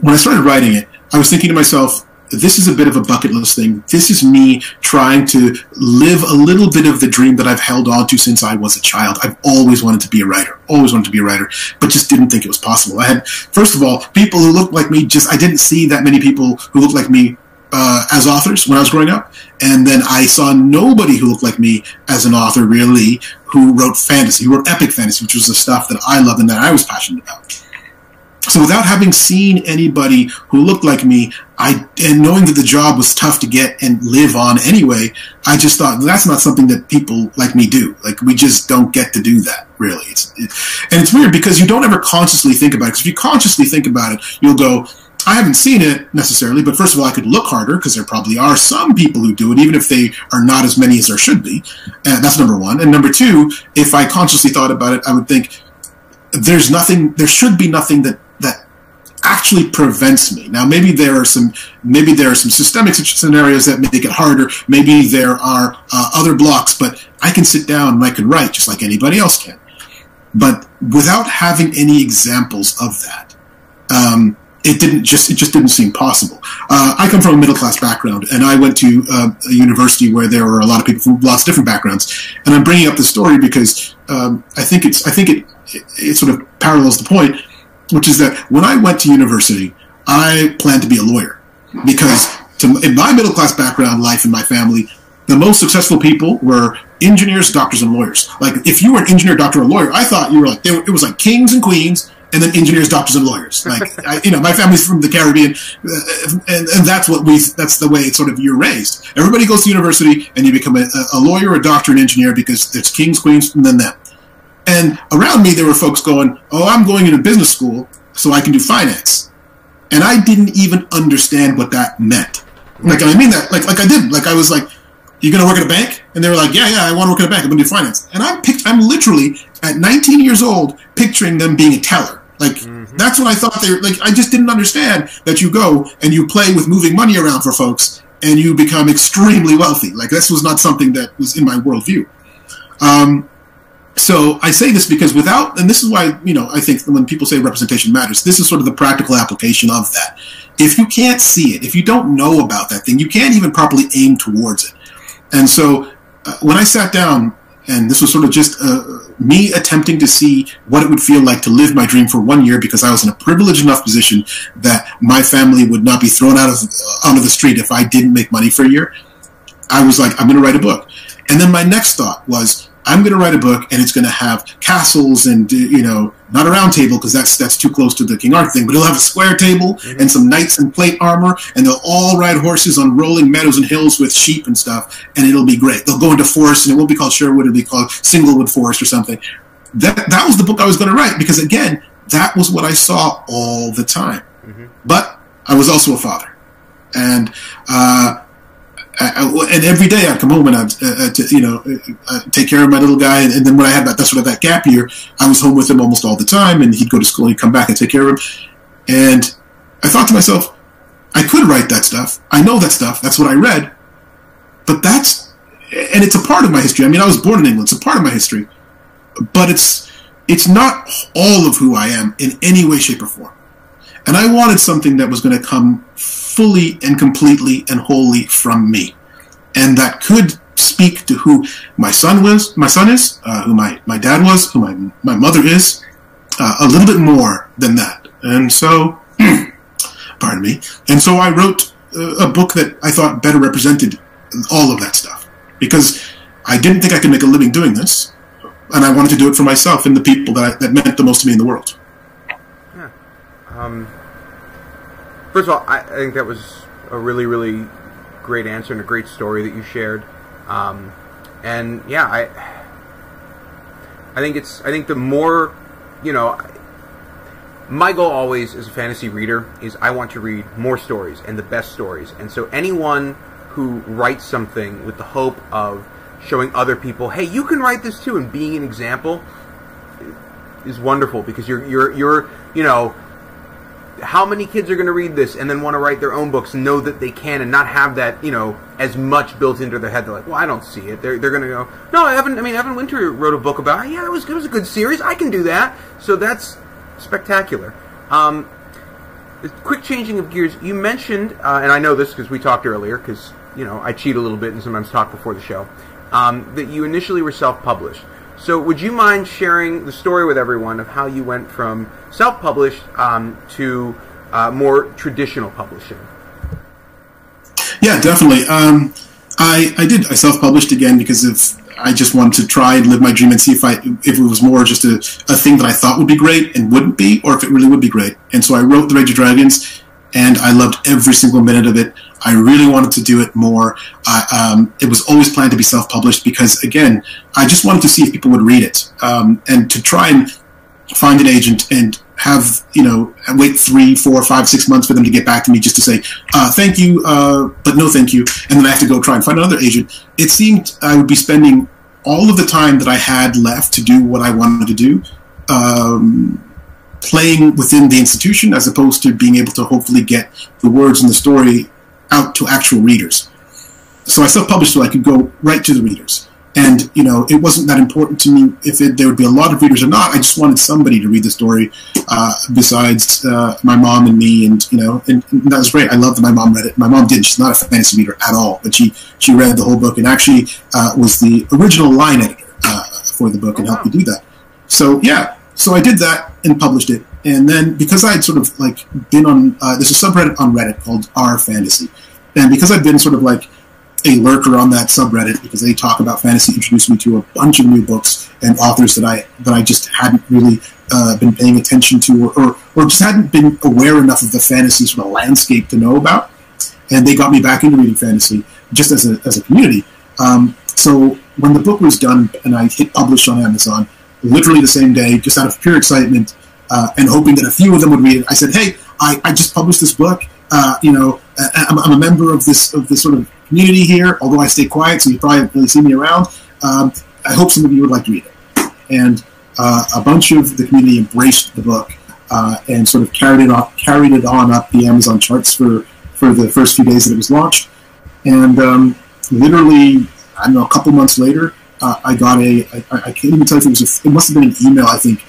Speaker 2: when I started writing it, I was thinking to myself, this is a bit of a bucket list thing. This is me trying to live a little bit of the dream that I've held on to since I was a child. I've always wanted to be a writer, but just didn't think it was possible. I had, first of all, people who looked like me, I didn't see that many people who looked like me as authors when I was growing up. And then I saw nobody who looked like me as an author, really, who wrote fantasy, who wrote epic fantasy, which was the stuff that I loved and that I was passionate about. So without having seen anybody who looked like me, and knowing that the job was tough to get and live on anyway, I just thought, that's not something that people like me do. Like, we just don't get to do that, really. And it's weird because you don't ever consciously think about it. Because if you consciously think about it, you'll go, I haven't seen it necessarily, but first of all, I could look harder because there probably are some people who do it, even if they are not as many as there should be. And that's number one. And number two, if I consciously thought about it, I would think there should be nothing that actually prevents me. Now, maybe there are some systemic scenarios that make it harder. Maybe there are other blocks, but I can sit down and I can write just like anybody else can. But without having any examples of that, it just didn't seem possible. I come from a middle class background, and I went to a university where there were a lot of people from lots of different backgrounds. And I'm bringing up the story because I think it sort of parallels the point, which is that when I went to university, I planned to be a lawyer because in my middle class background life in my family, the most successful people were engineers, doctors, and lawyers. Like, if you were an engineer, doctor, or lawyer, I thought you were like, it was like kings and queens, and then engineers, doctors, and lawyers. Like, my family's from the Caribbean, and that's the way it's sort of you're raised. Everybody goes to university, and you become a lawyer, a doctor, an engineer, because there's kings, queens, and then them. And around me, there were folks going, oh, I'm going into business school so I can do finance. And I didn't even understand what that meant. Like, and I mean that, like I didn't. Like, I was like, you going to work at a bank? And they were like, yeah, I want to work at a bank. I'm going to do finance. And I'm literally, at 19 years old, picturing them being a teller. Like, that's what I thought they were, like, I just didn't understand that you go and you play with moving money around for folks and you become extremely wealthy. Like, this was not something that was in my worldview. So I say this because and this is why, I think when people say representation matters, this is sort of the practical application of that. If you can't see it, if you don't know about that thing, you can't even properly aim towards it. And so when I sat down, and this was sort of just me attempting to see what it would feel like to live my dream for 1 year, because I was in a privileged enough position that my family would not be thrown onto the street if I didn't make money for a year, I was like, I'm going to write a book. And then my next thought was, I'm going to write a book, and it's going to have castles and, not a round table because that's too close to the King Arthur thing, but it'll have a square table and some knights in plate armor, and they'll all ride horses on rolling meadows and hills with sheep and stuff, and it'll be great. They'll go into forests, and it won't be called Sherwood, it'll be called Singlewood Forest or something. That was the book I was going to write because, again, that was what I saw all the time. But I was also a father. And and every day I'd come home and I'd take care of my little guy, and then when I had that gap year, I was home with him almost all the time, and he'd go to school and he'd come back and take care of him. And I thought to myself, I could write that stuff. I know that stuff. That's what I read. But and it's a part of my history. I mean, I was born in England. It's a part of my history. But it's not all of who I am in any way, shape, or form. And I wanted something that was going to come fully and completely and wholly from me. And that could speak to who my son is, who my dad was, who my mother is, a little bit more than that. And so, pardon me. And so I wrote a book that I thought better represented all of that stuff. Because I didn't think I could make a living doing this. And I wanted to do it for myself and the people that meant the most to me in the world.
Speaker 1: Yeah. First of all, I think that was a really, really great answer and a great story that you shared. And yeah, I think the more, my goal always as a fantasy reader is I want to read more stories and the best stories. And so anyone who writes something with the hope of showing other people, hey, you can write this too, and being an example is wonderful, because you're how many kids are going to read this and then want to write their own books and know that they can, and not have that, as much built into their head. They're like, well, I don't see it. They're going to go, no, Evan Winter wrote a book about it. Yeah, it was a good series. I can do that. So that's spectacular. Quick changing of gears. You mentioned, and I know this because we talked earlier, because, I cheat a little bit and sometimes talk before the show, that you initially were self-published. So would you mind sharing the story with everyone of how you went from self-published to more traditional publishing?
Speaker 2: Yeah, definitely. I self-published again because I just wanted to try and live my dream and see if it was more just a thing that I thought would be great and wouldn't be, or if it really would be great. And so I wrote The Rage of Dragons, and I loved every single minute of it. I really wanted to do it more. It was always planned to be self-published because, again, I just wanted to see if people would read it, and to try and find an agent and have, wait 3, 4, 5, 6 months for them to get back to me just to say, thank you, but no thank you, and then I have to go try and find another agent. It seemed I would be spending all of the time that I had left to do what I wanted to do, playing within the institution, as opposed to being able to hopefully get the words and the story out to actual readers. So I self-published so I could go right to the readers. And, it wasn't that important to me if there would be a lot of readers or not. I just wanted somebody to read the story besides my mom and me. And that was great. I loved that my mom read it. My mom didn't. She's not a fantasy reader at all. But she read the whole book and actually was the original line editor for the book and helped me do that. So, yeah. So I did that and published it. And then because I had sort of been on, there's a subreddit on Reddit called R Fantasy. And because I'd been sort of a lurker on that subreddit, because they talk about fantasy, introduced me to a bunch of new books and authors that I just hadn't really been paying attention to, or just hadn't been aware enough of the fantasy sort of landscape to know about. And they got me back into reading fantasy just as a community. So when the book was done and I hit publish on Amazon, literally the same day, just out of pure excitement and hoping that a few of them would read it, I said, hey, I just published this book. I'm a member of this sort of community here, although I stay quiet, so you probably don't really see me around. I hope some of you would like to read it. And a bunch of the community embraced the book and sort of carried it on up the Amazon charts for the first few days that it was launched. And literally, I don't know, a couple months later, I got I can't even tell if it must have been an email, I think,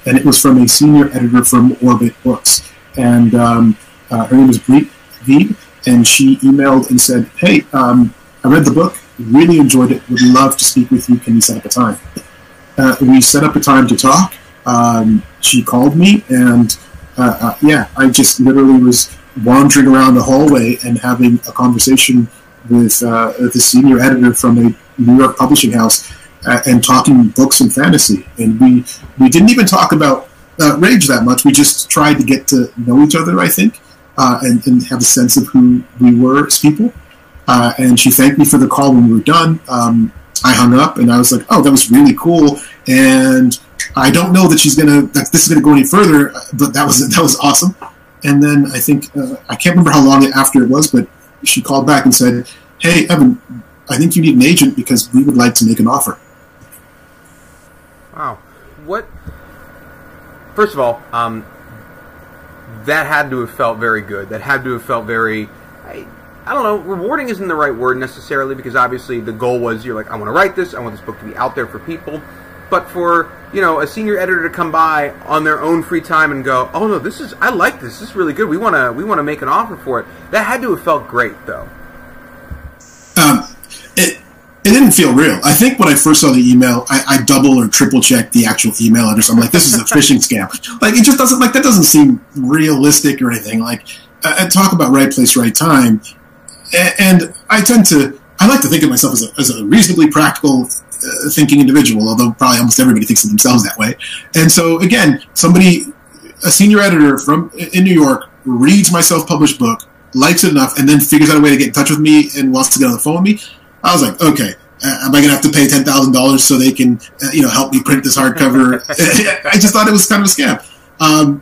Speaker 2: and it was from a senior editor from Orbit Books. And her name is Brit Veed, and she emailed and said, hey, I read the book, really enjoyed it, would love to speak with you, can you set up a time? We set up a time to talk. She called me, and I just literally was wandering around the hallway and having a conversation with the senior editor from a New York publishing house and talking books and fantasy. And we didn't even talk about Rage that much. We just tried to get to know each other, I think, and have a sense of who we were as people. And she thanked me for the call when we were done. I hung up, and I was like, oh, that was really cool. And I don't know that this is gonna go any further, but that was awesome. And then I think I can't remember how long after it was, but she called back and said, hey, Evan, I think you need an agent because we would like to make an offer.
Speaker 1: Wow. First of all, that had to have felt very good. That had to have felt very, I don't know, rewarding isn't the right word necessarily, because obviously the goal was, you're like, I want to write this, I want this book to be out there for people. But for, a senior editor to come by on their own free time and go, oh no, I like this is really good, we want to make an offer for it. That had to have felt great, though.
Speaker 2: It didn't feel real. I think when I first saw the email, I double or triple checked the actual email address. I'm like, this is a phishing scam. Like, it just doesn't, that doesn't seem realistic or anything. Like, talk about right place, right time. And I like to think of myself as a reasonably practical thinking individual, although probably almost everybody thinks of themselves that way. And so, again, a senior editor in New York, reads my self-published book, likes it enough, and then figures out a way to get in touch with me and wants to get on the phone with me. I was like, okay, am I going to have to pay $10,000 so they can, help me print this hardcover? I just thought it was kind of a scam.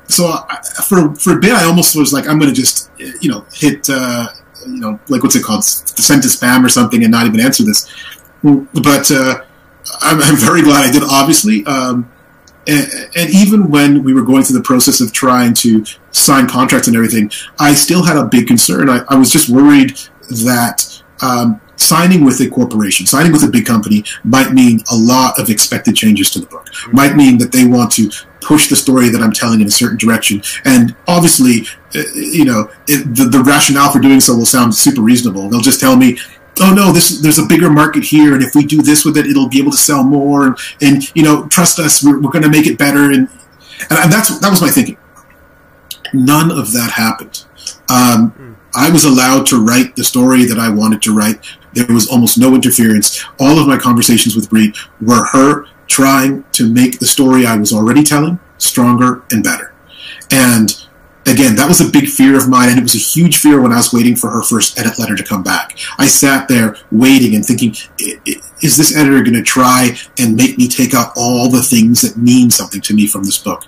Speaker 2: So for a bit, I almost was like, I'm going to just, hit, like, what's it called? Send to spam or something and not even answer this. But I'm very glad I did, obviously. And even when we were going through the process of trying to sign contracts and everything, I still had a big concern. I was just worried that signing with a corporation, signing with a big company, might mean a lot of expected changes to the book. Might mean that they want to push the story that I'm telling in a certain direction. And obviously, the rationale for doing so will sound super reasonable. They'll just tell me, oh no, there's a bigger market here, and if we do this with it, it'll be able to sell more. And trust us, we're going to make it better. And that was my thinking. None of that happened. I was allowed to write the story that I wanted to write. There was almost no interference. All of my conversations with Brie were her trying to make the story I was already telling stronger and better. And again, that was a big fear of mine, and it was a huge fear when I was waiting for her first edit letter to come back. I sat there waiting and thinking, is this editor going to try and make me take out all the things that mean something to me from this book?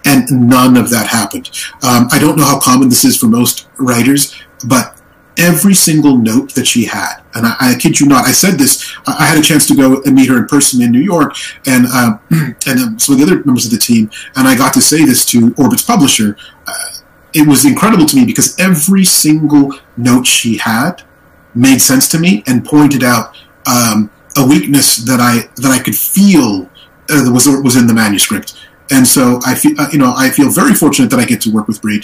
Speaker 2: And none of that happened. I don't know how common this is for most writers, but every single note that she had, and I kid you not, I said this, I had a chance to go and meet her in person in New York, and some of the other members of the team, and I got to say this to Orbit's publisher. It was incredible to me because every single note she had made sense to me and pointed out a weakness that I could feel was in the manuscript. And so I feel very fortunate that I get to work with Brie.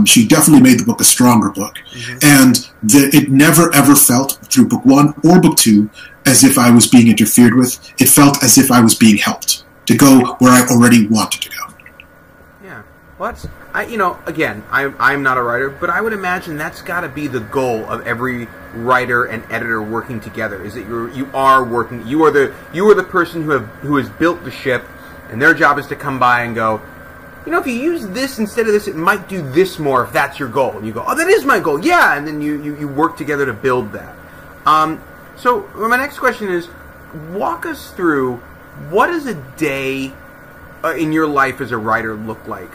Speaker 2: She definitely made the book a stronger book, and it never ever felt through book 1 or book 2 as if I was being interfered with. It felt as if I was being helped to go where I already wanted to go.
Speaker 1: Yeah, well, again, I'm not a writer, but I would imagine that's got to be the goal of every writer and editor working together. Is that you are the person who has built the ship. And their job is to come by and go, if you use this instead of this, it might do this more if that's your goal. And you go, oh, that is my goal, yeah. And then you work together to build that. So my next question is, walk us through, what does a day in your life as a writer look like?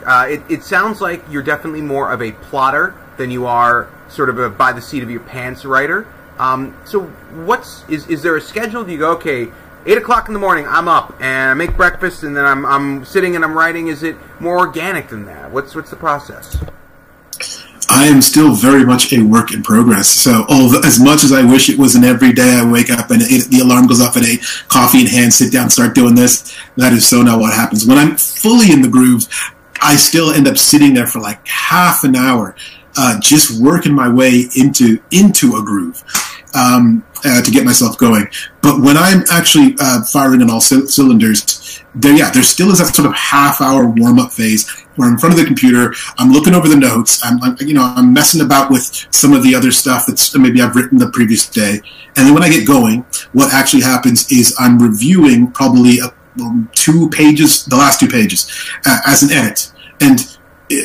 Speaker 1: It sounds like you're definitely more of a plotter than you are sort of a by the seat of your pants writer. So is there a schedule? Do you go, okay, 8 o'clock in the morning, I'm up, and I make breakfast, and then I'm sitting and I'm writing? Is it more organic than that? What's the process?
Speaker 2: I am still very much a work in progress. So as much as I wish it was an every day I wake up and the alarm goes off at 8, coffee in hand, sit down, start doing this, that is so not what happens. When I'm fully in the groove, I still end up sitting there for like half an hour, just working my way into a groove. To get myself going. But when I'm actually firing on all cylinders, there still is that sort of half-hour warm-up phase where I'm in front of the computer, I'm looking over the notes, I'm messing about with some of the other stuff that's maybe I've written the previous day. And then when I get going, what actually happens is I'm reviewing probably 2 pages, the last 2 pages, as an edit. And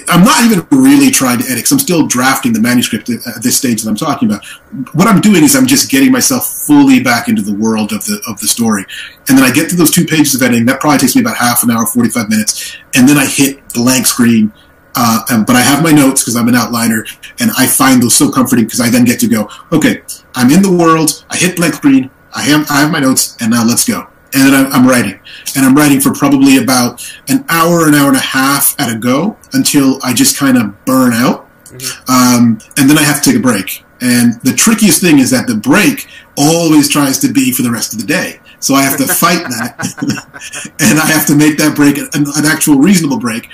Speaker 2: I'm not even really trying to edit, because I'm still drafting the manuscript at this stage that I'm talking about. What I'm doing is I'm just getting myself fully back into the world of the story. And then I get to those 2 pages of editing. That probably takes me about half an hour, 45 minutes. And then I hit blank screen, But I have my notes because I'm an outliner, and I find those so comforting because I then get to go, okay, I'm in the world, I hit blank screen, I have my notes, and now let's go. And then I'm writing. And I'm writing for probably about an hour and a half at a go until I just kind of burn out. Mm-hmm. And then I have to take a break. And the trickiest thing is that the break always tries to be for the rest of the day. So I have to fight that. And I have to make that break an actual reasonable break.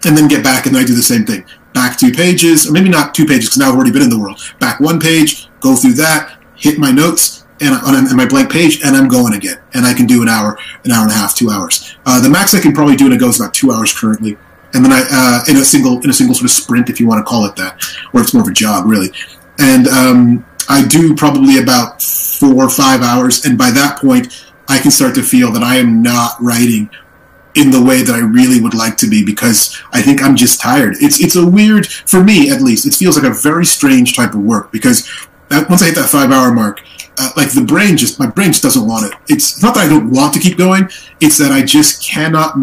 Speaker 2: And then get back, and I do the same thing. Back 2 pages, or maybe not 2 pages because now I've already been in the world. Back 1 page, go through that, hit my notes, and on my blank page, and I'm going again. And I can do an hour and a half, 2 hours. The max I can probably do in a go is about 2 hours currently. And then I in a single sort of sprint, if you want to call it that, or it's more of a jog really. And I do probably about 4 or 5 hours, and by that point, I can start to feel that I am not writing in the way that I really would like to be because I think I'm just tired. It's a weird, for me at least, it feels like a very strange type of work because once I hit that 5 hour mark, like my brain just doesn't want it. It's not that I don't want to keep going. It's that I just cannot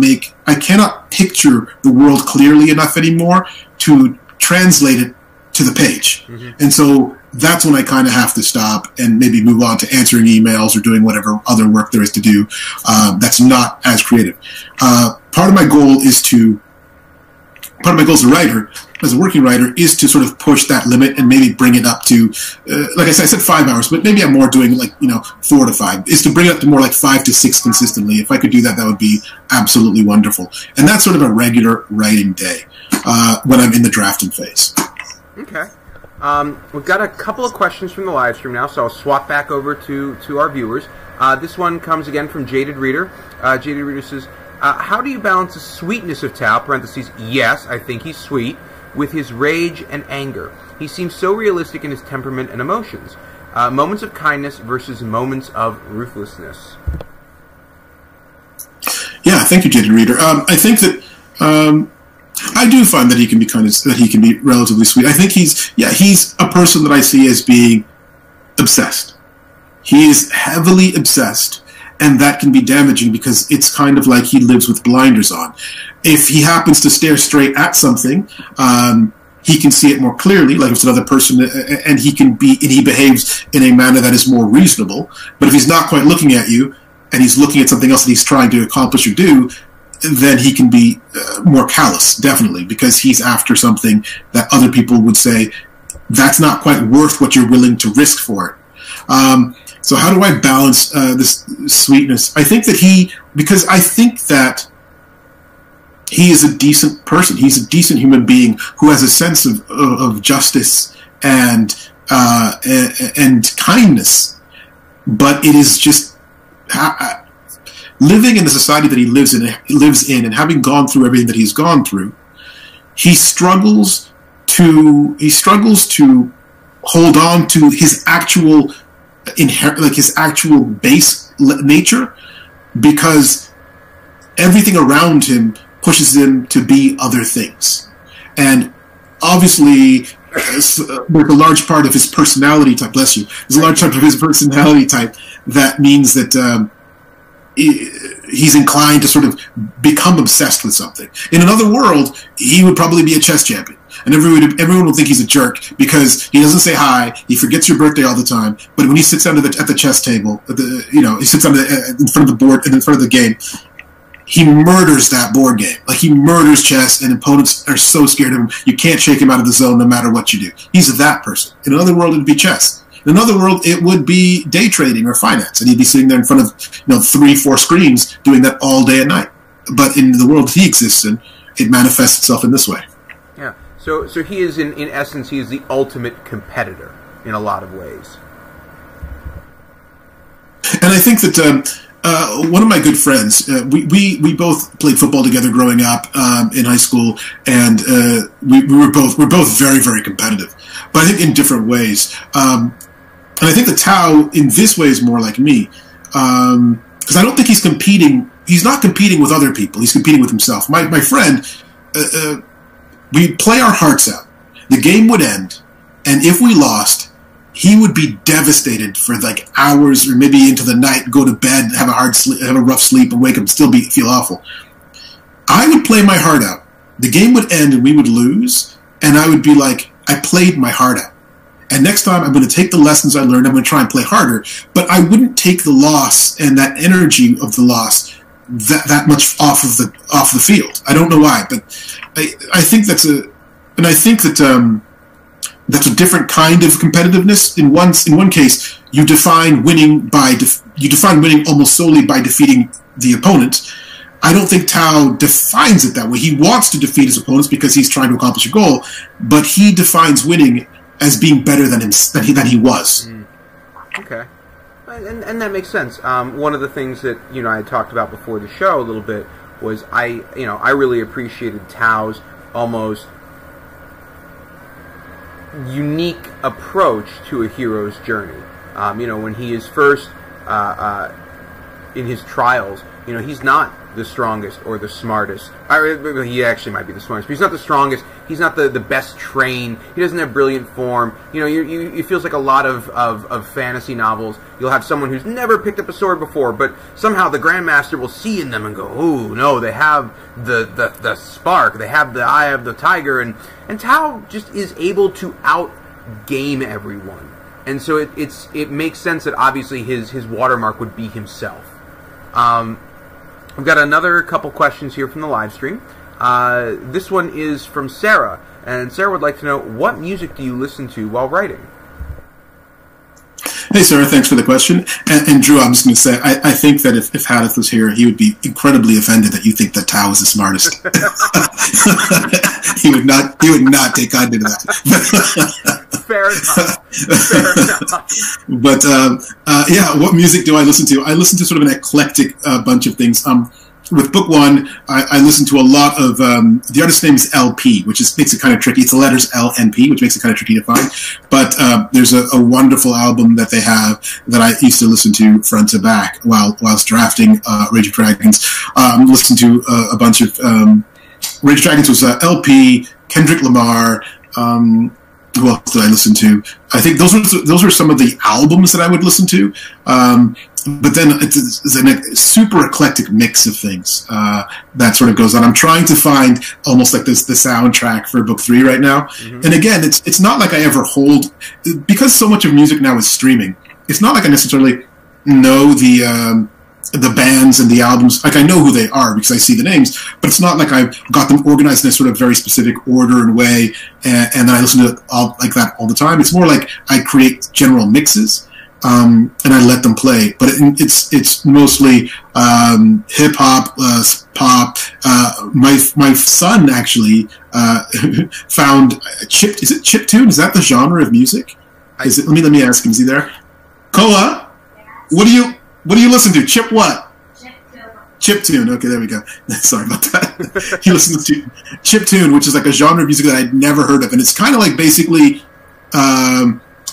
Speaker 2: picture the world clearly enough anymore to translate it to the page. Mm-hmm. And so that's when I kind of have to stop and maybe move on to answering emails or doing whatever other work there is to do that's not as creative. Part of my goal as a writer, as a working writer, is to sort of push that limit and maybe bring it up to, like I said 5 hours, but maybe I'm more doing 4 to 5, is to bring it up to more like 5 to 6 consistently. If I could do that, that would be absolutely wonderful. And that's sort of a regular writing day when I'm in the drafting phase.
Speaker 1: Okay. We've got a couple of questions from the live stream now, so I'll swap back over to our viewers. This one comes again from Jaded Reader. Jaded Reader says, how do you balance the sweetness of Tao, parentheses, yes, I think he's sweet, with his rage and anger? He seems so realistic in his temperament and emotions. Moments of kindness versus moments of ruthlessness.
Speaker 2: Yeah, thank you, Jaded Reader. I think that I do find that he can be relatively sweet. I think he's a person that I see as being obsessed. He is heavily obsessed, and that can be damaging because it's kind of like he lives with blinders on. If he happens to stare straight at something, he can see it more clearly, like if it's another person, and he behaves in a manner that is more reasonable. But if he's not quite looking at you, and he's looking at something else that he's trying to accomplish or do, then he can be more callous, definitely, because he's after something that other people would say, that's not quite worth what you're willing to risk for it. So how do I balance this sweetness? I think that I think that he is a decent person. He's a decent human being who has a sense of justice and kindness. But it is just living in the society that he lives in, and having gone through everything that he's gone through, he struggles to hold on to his actual his actual base nature, because everything around him pushes him to be other things. And obviously, there's a large part of his personality type, bless you, there's a large part of his personality type that means that he's inclined to sort of become obsessed with something. In another world, he would probably be a chess champion. And everyone will think he's a jerk because he doesn't say hi. He forgets your birthday all the time. But when he sits down at the chess table, he sits down in front of the board and in front of the game, he murders that board game. Like, he murders chess, and opponents are so scared of him, you can't shake him out of the zone no matter what you do. He's that person. In another world, it would be chess. In another world, it would be day trading or finance, and he'd be sitting there in front of 3-4 screens doing that all day and night. But in the world he exists in, it manifests itself in this way.
Speaker 1: Yeah. So he is, in essence, he is the ultimate competitor in a lot of ways. And
Speaker 2: I think that one of my good friends, we both played football together growing up in high school, and we're both very, very competitive, but I think in different ways. And I think that Tao, in this way, is more like me, because I don't think he's competing. He's not competing with other people. He's competing with himself. My friend, we'd play our hearts out. The game would end, and if we lost, he would be devastated for like hours or maybe into the night, go to bed, have a rough sleep, and wake up and still feel awful. I would play my heart out, the game would end and we would lose, and I would be like, I played my heart out. And next time I'm going to take the lessons I learned, I'm going to try and play harder. But I wouldn't take the loss and that energy of the loss that much off of the field. I don't know why, but I think that's that's a different kind of competitiveness. In one case, you define winning almost solely by defeating the opponent. I don't think Tao defines it that way. He wants to defeat his opponents because he's trying to accomplish a goal, but he defines winning as being better than he was.
Speaker 1: Okay, and that makes sense. One of the things that I had talked about before the show a little bit was I really appreciated Tao's almost unique approach to a hero's journey. When he is first in his trials, he's not the strongest or the smartest. He actually might be the smartest, but he's not the strongest. He's not the best trained. He doesn't have brilliant form. It feels like a lot of fantasy novels. You'll have someone who's never picked up a sword before, but somehow the Grandmaster will see in them and go, "Oh no, they have the spark. They have the eye of the tiger." And Tao just is able to out-game everyone. And so it makes sense that obviously his watermark would be himself. We've got another couple questions here from the live stream. This one is from Sarah, and Sarah would like to know, what music do you listen to while writing?
Speaker 2: Hey, Sarah, thanks for the question. And Drew, I'm just going to say, I think that if Hadith was here, he would be incredibly offended that you think that Tao is the smartest. He would not take kindly to that.
Speaker 1: Fair enough.
Speaker 2: But yeah, what music do I listen to? I listen to sort of an eclectic bunch of things. With book one, I listen to a lot of the artist's name is LP, which makes it kind of tricky. It's the letters LNP, which makes it kind of tricky to find. But there's a wonderful album that they have that I used to listen to front to back whilst drafting Rage of Dragons. Listened to a bunch of Rage of Dragons was LP, Kendrick Lamar. Who else did I listen to? I think those were some of the albums that I would listen to. But then it's a super eclectic mix of things that sort of goes on. I'm trying to find almost like the soundtrack for book 3 right now. Mm-hmm. And again, it's not like I ever hold, because so much of music now is streaming. It's not like I necessarily know the bands and the albums. Like, I know who they are because I see the names, but it's not like I've got them organized in a sort of very specific order and way, and then I listen to it all like that all the time. It's more like I create general mixes. And I let them play, but it's mostly hip hop, pop. My son actually found chip. Is it chiptune? Is that the genre of music? Is it? Let me ask him. Is he there? Koa, what do you listen to? Chip what? Chiptune. Okay, there we go. Sorry about that. He listens to chiptune, which is like a genre of music that I'd never heard of, and it's kind of like basically.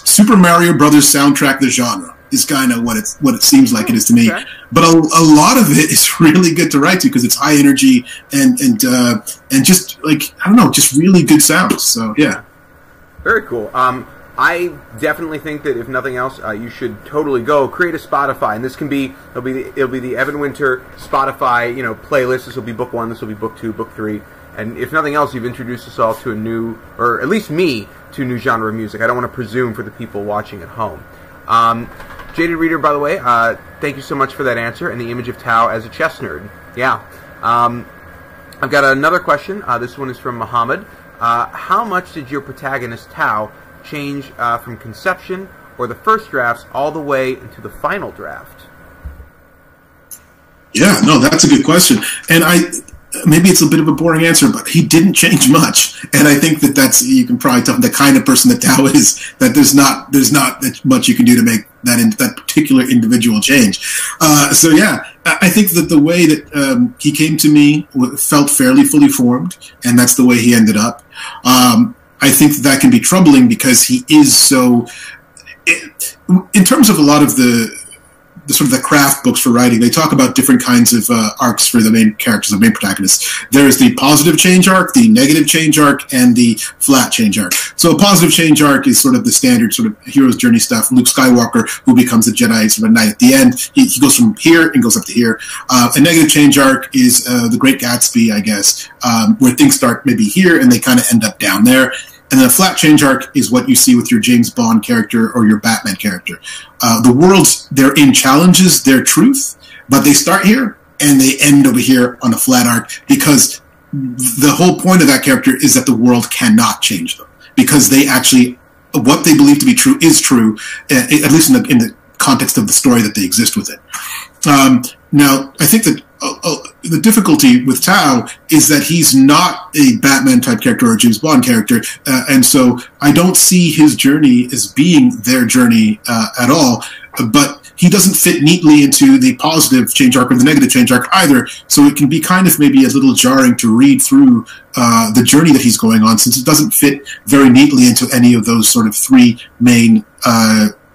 Speaker 2: Super Mario Brothers soundtrack, the genre, is kind of what it seems like it is to me. Okay. But a lot of it is really good to write to because it's high energy and just like, I don't know, just really good sounds. So yeah,
Speaker 1: very cool. I definitely think that if nothing else, you should totally go create a Spotify, and this can be it'll be the Evan Winter Spotify playlist. This will be book 1. This will be book 2, book 3. And if nothing else, you've introduced us all to a new, or at least me, to a new genre of music. I don't want to presume for the people watching at home. Jaded Reader, by the way, thank you so much for that answer and the image of Tao as a chess nerd. Yeah. I've got another question. This one is from Muhammad. How much did your protagonist, Tao, change from conception or the first drafts all the way into the final draft?
Speaker 2: Yeah, no, that's a good question. And maybe it's a bit of a boring answer, but he didn't change much, and I think that's you can probably tell the kind of person that Tao is. That there's not that much you can do to make that particular individual change. So yeah, I think that the way that he came to me felt fairly fully formed, and that's the way he ended up. I think that can be troubling because he is so. In terms of a lot of the the sort of the craft books for writing, they talk about different kinds of arcs for the main characters, the main protagonists. There's the positive change arc, the negative change arc, and the flat change arc. So a positive change arc is sort of the standard sort of hero's journey stuff. Luke Skywalker, who becomes a Jedi sort of knight at the end, he goes from here and goes up to here. A negative change arc is The Great Gatsby, I guess, where things start maybe here and they kind of end up down there. And then a flat change arc is what you see with your James Bond character or your Batman character. The worlds they're in challenges their truth, but they start here and they end over here on a flat arc because the whole point of that character is that the world cannot change them because they actually, what they believe to be true is true, at least in the context of the story that they exist within. Now, I think that the difficulty with Tao is that he's not a Batman-type character or a James Bond character, and so I don't see his journey as being their journey at all, but he doesn't fit neatly into the positive change arc or the negative change arc either, so it can be kind of maybe a little jarring to read through the journey that he's going on, since it doesn't fit very neatly into any of those sort of three main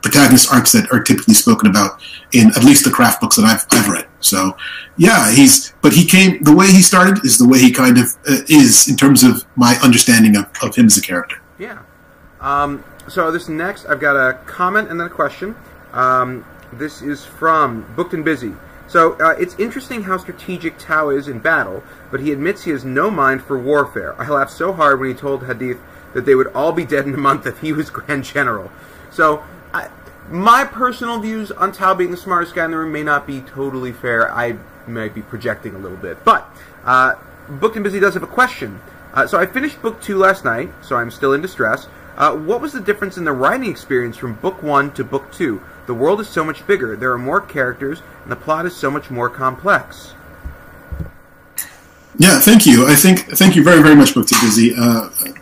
Speaker 2: protagonist arcs that are typically spoken about in at least the craft books that I've read. So, yeah, the way he started is the way he kind of is in terms of my understanding of him as a character.
Speaker 1: Yeah. So this next, I've got a comment and then a question. This is from Booked and Busy. So, it's interesting how strategic Tao is in battle, but he admits he has no mind for warfare. I laughed so hard when he told Hadith that they would all be dead in a month if he was Grand General. So, my personal views on Tao being the smartest guy in the room may not be totally fair. I might be projecting a little bit. But Booked and Busy does have a question. So I finished Book 2 last night, so I'm still in distress. What was the difference in the writing experience from Book 1 to Book 2? The world is so much bigger, there are more characters, and the plot is so much more complex.
Speaker 2: Yeah, thank you. Thank you very, very much, Booked and Busy.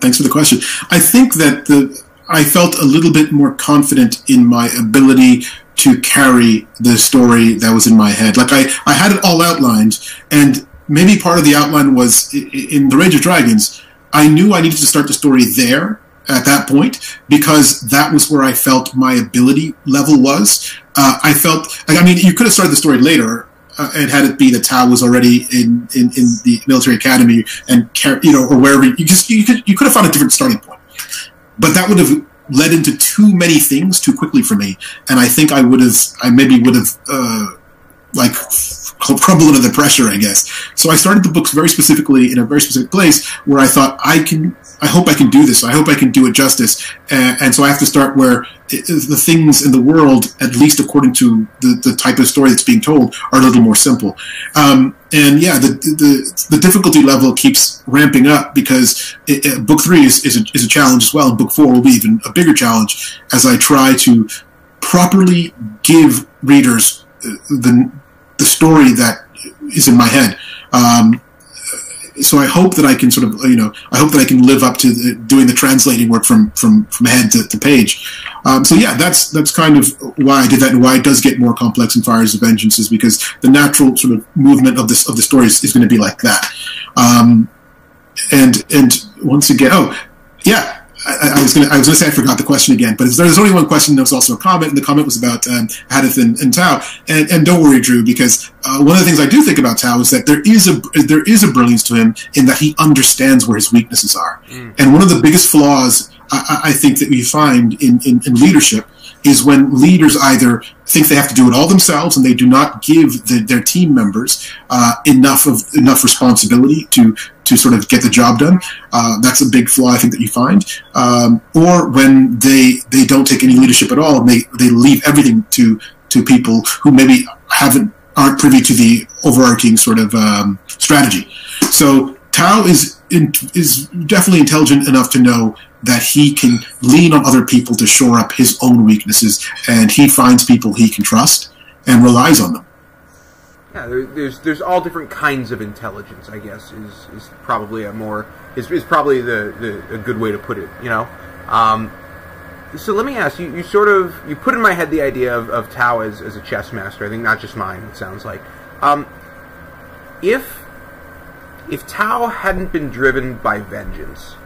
Speaker 2: Thanks for the question. I think that I felt a little bit more confident in my ability to carry the story that was in my head. Like, I had it all outlined, and maybe part of the outline was in The Rage of Dragons, I knew I needed to start the story there at that point, because that was where I felt my ability level was. I felt, I mean, you could have started the story later, and had it be that Tao was already in the military academy, and, or wherever, you could have found a different starting point. But that would have led into too many things too quickly for me, and I think I maybe would have crumbled under the pressure, I guess. So I started the books very specifically in a very specific place where I thought I hope I can do this. I hope I can do it justice. And so I have to start where the things in the world, at least according to the type of story that's being told, are a little more simple. And yeah, the difficulty level keeps ramping up because Book 3 is a challenge as well, and Book 4 will be even a bigger challenge as I try to properly give readers the story that is in my head. So I hope that I can sort of, I hope that I can live up to doing the translating work from head to page. So yeah, that's kind of why I did that, and why it does get more complex in Fires of Vengeance, is because the natural sort of movement of the story is going to be like that. And once again, I was gonna say I forgot the question again, but there's only one question. There was also a comment, and the comment was about Hadith and Tao. And don't worry, Drew, because one of the things I do think about Tao is that there is a brilliance to him in that he understands where his weaknesses are. And one of the biggest flaws I think that we find in leadership is when leaders either think they have to do it all themselves and they do not give their team members enough responsibility to sort of get the job done. That's a big flaw I think that you find. Or when they don't take any leadership at all, and they leave everything to people who maybe aren't privy to the overarching sort of strategy. So Tao is definitely intelligent enough to know that he can lean on other people to shore up his own weaknesses, and he finds people he can trust and relies on them.
Speaker 1: Yeah, there's all different kinds of intelligence, I guess, is probably is probably a good way to put it, So let me ask you, you put in my head the idea of Tao as a chess master. I think not just mine, it sounds like. If Tao hadn't been driven by vengeance,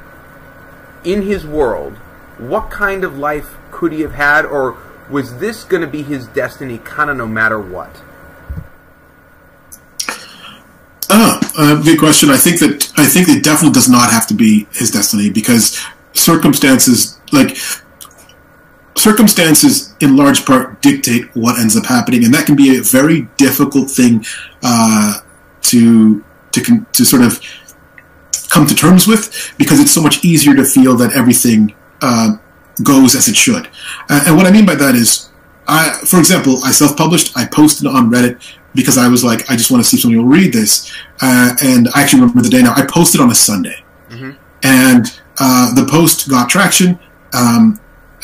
Speaker 1: in his world, what kind of life could he have had, or was this going to be his destiny kind of no matter what?
Speaker 2: Good question. I think it definitely does not have to be his destiny, because circumstances in large part dictate what ends up happening, and that can be a very difficult thing to sort of come to terms with, because it's so much easier to feel that everything goes as it should. And what I mean by that is, for example, I self-published. I posted on Reddit because I was like, I just want to see if somebody will read this. And I actually remember the day now. I posted on a Sunday. Mm-hmm. And the post got traction.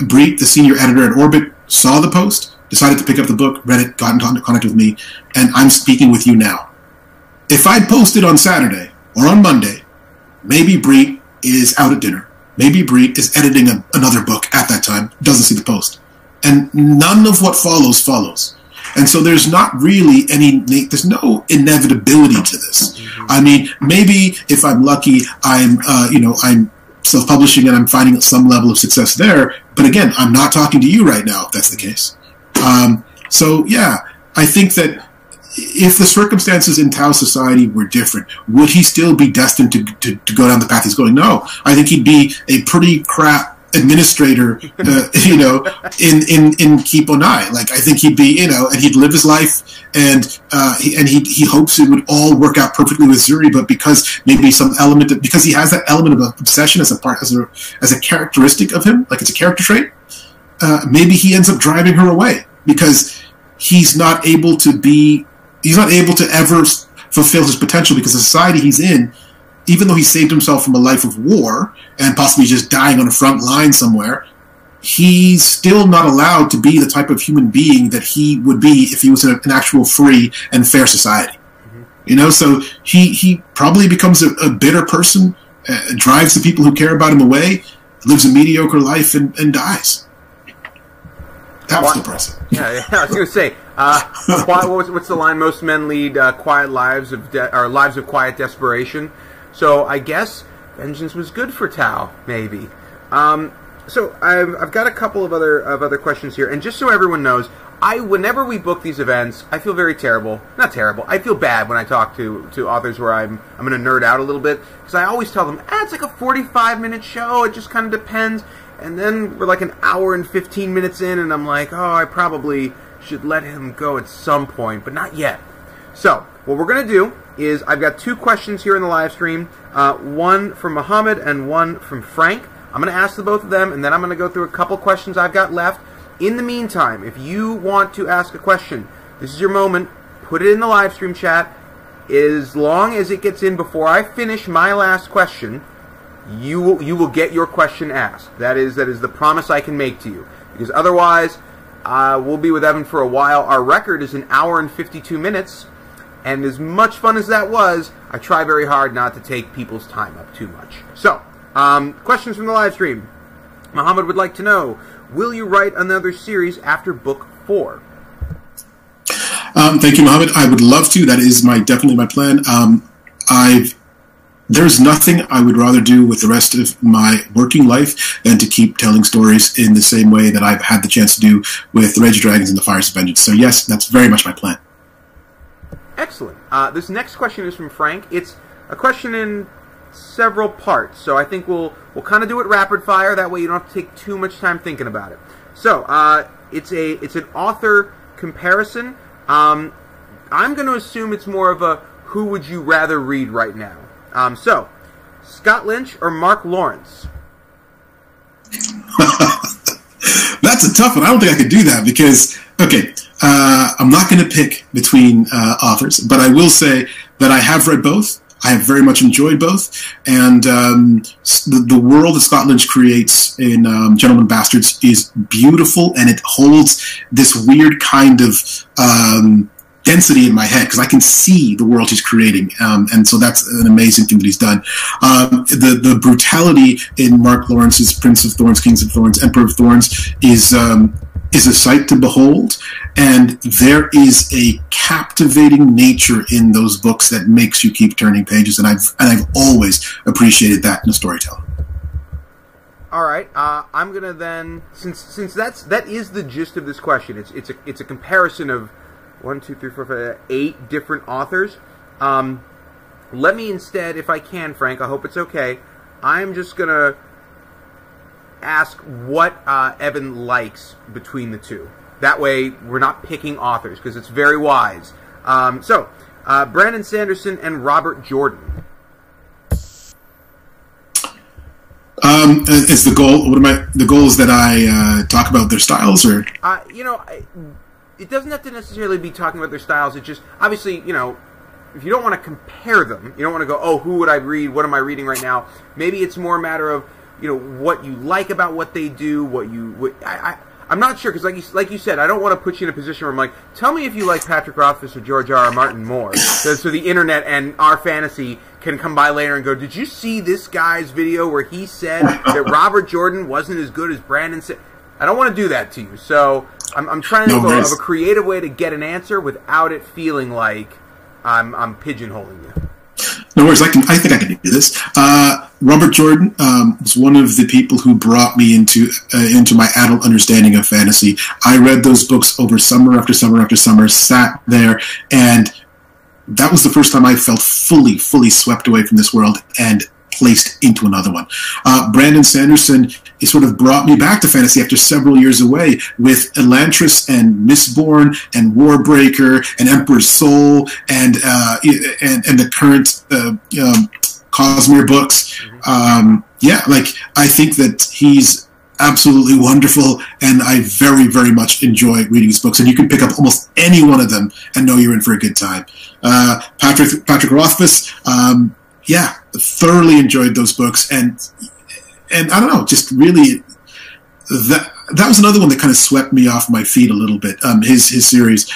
Speaker 2: Bree, the senior editor at Orbit, saw the post, decided to pick up the book. Reddit got in contact with me, and I'm speaking with you now. If I'd posted on Saturday or on Monday, maybe Bree is out at dinner. Maybe Bree is editing another book at that time, doesn't see the post. And none of what follows. And so there's not really there's no inevitability to this. Mm-hmm. I mean, maybe if I'm lucky, I'm self-publishing and I'm finding some level of success there. But again, I'm not talking to you right now, if that's the case. So yeah, I think that if the circumstances in Tao's society were different, would he still be destined to go down the path he's going? No. I think he'd be a pretty crap administrator, in Kiponai. Like, I think he'd be, and he'd live his life, and he hopes it would all work out perfectly with Zuri, but because maybe because he has that element of obsession as a characteristic of him, like it's a character trait, maybe he ends up driving her away because he's not able to ever fulfill his potential, because the society he's in, even though he saved himself from a life of war and possibly just dying on a front line somewhere, he's still not allowed to be the type of human being that he would be if he was in an actual free and fair society. Mm-hmm. So he probably becomes a bitter person, drives the people who care about him away, lives a mediocre life, and dies. That was depressing.
Speaker 1: Yeah, I was going to say, what's the line? Most men lead quiet lives lives of quiet desperation. So I guess vengeance was good for Tao, maybe. So I've got a couple of other questions here, and just so everyone knows, whenever we book these events, I feel very terrible. Not terrible. I feel bad when I talk to authors where I'm going to nerd out a little bit, because I always tell them, it's like a 45-minute show. It just kind of depends. And then we're like an hour and 15 minutes in, and I'm like, I probably should let him go at some point, but not yet. So what we're going to do is, I've got two questions here in the live stream, one from Muhammad and one from Frank. I'm going to ask the both of them, and then I'm going to go through a couple questions I've got left. In the meantime, if you want to ask a question, this is your moment. Put it in the live stream chat. As long as it gets in before I finish my last question, you will get your question asked. That is the promise I can make to you. Because otherwise, we'll be with Evan for a while. Our record is an hour and 52 minutes. And as much fun as that was, I try very hard not to take people's time up too much. So, questions from the live stream. Muhammad would like to know, will you write another series after book 4?
Speaker 2: Thank you, Muhammad. I would love to. That is definitely my plan. There's nothing I would rather do with the rest of my working life than to keep telling stories in the same way that I've had the chance to do with The Rage of Dragons and The Fires of Vengeance. So yes, that's very much my plan.
Speaker 1: Excellent. This next question is from Frank. It's a question in several parts, so I think we'll kind of do it rapid fire. That way you don't have to take too much time thinking about it. So it's an author comparison. I'm going to assume it's more of a who would you rather read right now. So Scott Lynch or Mark Lawrence?
Speaker 2: That's a tough one. I don't think I could do that because I'm not going to pick between authors, but I will say that I have read both. I have very much enjoyed both, and the world that Scott Lynch creates in Gentlemen Bastards is beautiful, and it holds this weird kind of density in my head because I can see the world he's creating, and so that's an amazing thing that he's done. The brutality in Mark Lawrence's Prince of Thorns, Kings of Thorns, Emperor of Thorns is a sight to behold, and there is a captivating nature in those books that makes you keep turning pages, and I've always appreciated that in a storyteller.
Speaker 1: All right. I'm gonna then, since that is the gist of this question. It's a comparison of 1, 2, 3, 4, 5, 8 different authors. Let me instead, if I can, Frank, I hope it's okay. I'm just gonna ask what Evan likes between the two. That way, we're not picking authors because it's very wise. So, Brandon Sanderson and Robert Jordan.
Speaker 2: Is the goal? The goal is that I talk about their styles, or
Speaker 1: it doesn't have to necessarily be talking about their styles. It just obviously, if you don't want to compare them, you don't want to go, oh, who would I read? What am I reading right now? Maybe it's more a matter of what you like about what they do. I'm not sure because, like you said, I don't want to put you in a position where I'm like, tell me if you like Patrick Rothfuss or George R.R. Martin more, so the internet and our fantasy can come by later and go, did you see this guy's video where he said that Robert Jordan wasn't as good as Brandon? I don't want to do that to you, so I'm trying to think of a creative way to get an answer without it feeling like I'm pigeonholing you.
Speaker 2: No worries. I think I can do this. Robert Jordan was one of the people who brought me into my adult understanding of fantasy. I read those books over summer after summer after summer, sat there, and that was the first time I felt fully swept away from this world and placed into another one. Brandon Sanderson, he sort of brought me back to fantasy after several years away with Elantris and Mistborn and Warbreaker and Emperor's Soul and the current Cosmere books. I think that he's absolutely wonderful, and I very, very much enjoy reading his books. And you can pick up almost any one of them and know you're in for a good time. Patrick Rothfuss, thoroughly enjoyed those books, and I don't know, just really that was another one that kind of swept me off my feet a little bit. His series,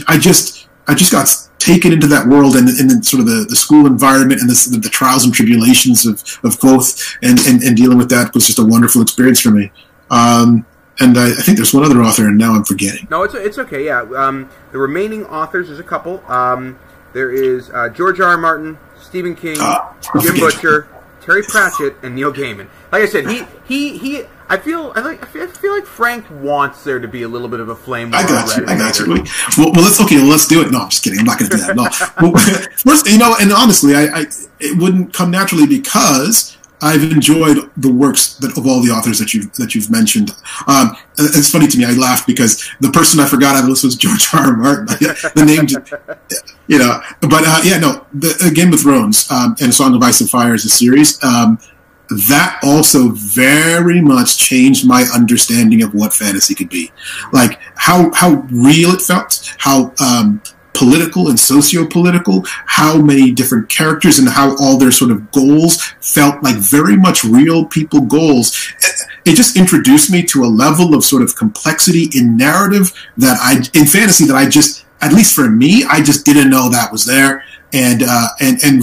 Speaker 2: I just got taken into that world and then sort of the school environment and the trials and tribulations of growth and dealing with that was just a wonderful experience for me. And I think there's one other author, and now I'm forgetting.
Speaker 1: No, it's okay. Yeah, the remaining authors, there's a couple. There is George R.R. Martin, Stephen King, Jim Butcher, Terry Pratchett, and Neil Gaiman. Like I said, he. I feel like Frank wants there to be a little bit of a flame war.
Speaker 2: I got you. Well, let's do it. No, I'm just kidding. I'm not going to do that. No. First, and honestly, it wouldn't come naturally because I've enjoyed the works of all the authors that you've mentioned. It's funny to me. I laughed because the person I forgot on the list was George R.R. Martin. The name, the Game of Thrones and A Song of Ice and Fire is a series. That also very much changed my understanding of what fantasy could be. Like how real it felt, how political and socio-political, how many different characters and how all their sort of goals felt like very much real people goals. It just introduced me to a level of sort of complexity in narrative in fantasy that I just, at least for me, I just didn't know that was there. And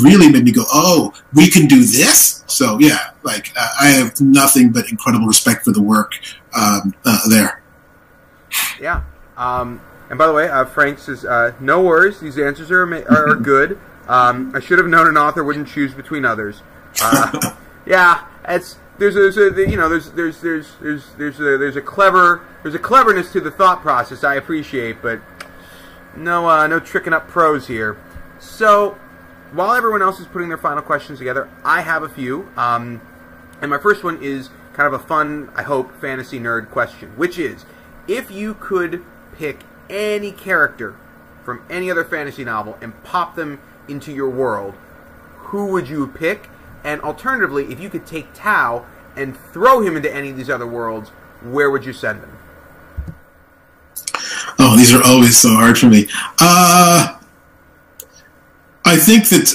Speaker 2: really made me go, oh, we can do this? So, yeah, I have nothing but incredible respect for the work there.
Speaker 1: Yeah. And by the way, Frank says, no worries, these answers are good. I should have known an author wouldn't choose between others. Yeah, there's a cleverness to the thought process I appreciate, but no tricking up prose here. So, while everyone else is putting their final questions together, I have a few. And my first one is kind of a fun, I hope, fantasy nerd question, which is, if you could pick any character from any other fantasy novel and pop them into your world, who would you pick? And alternatively, if you could take Tao and throw him into any of these other worlds, where would you send him?
Speaker 2: Oh, these are always so hard for me. I think that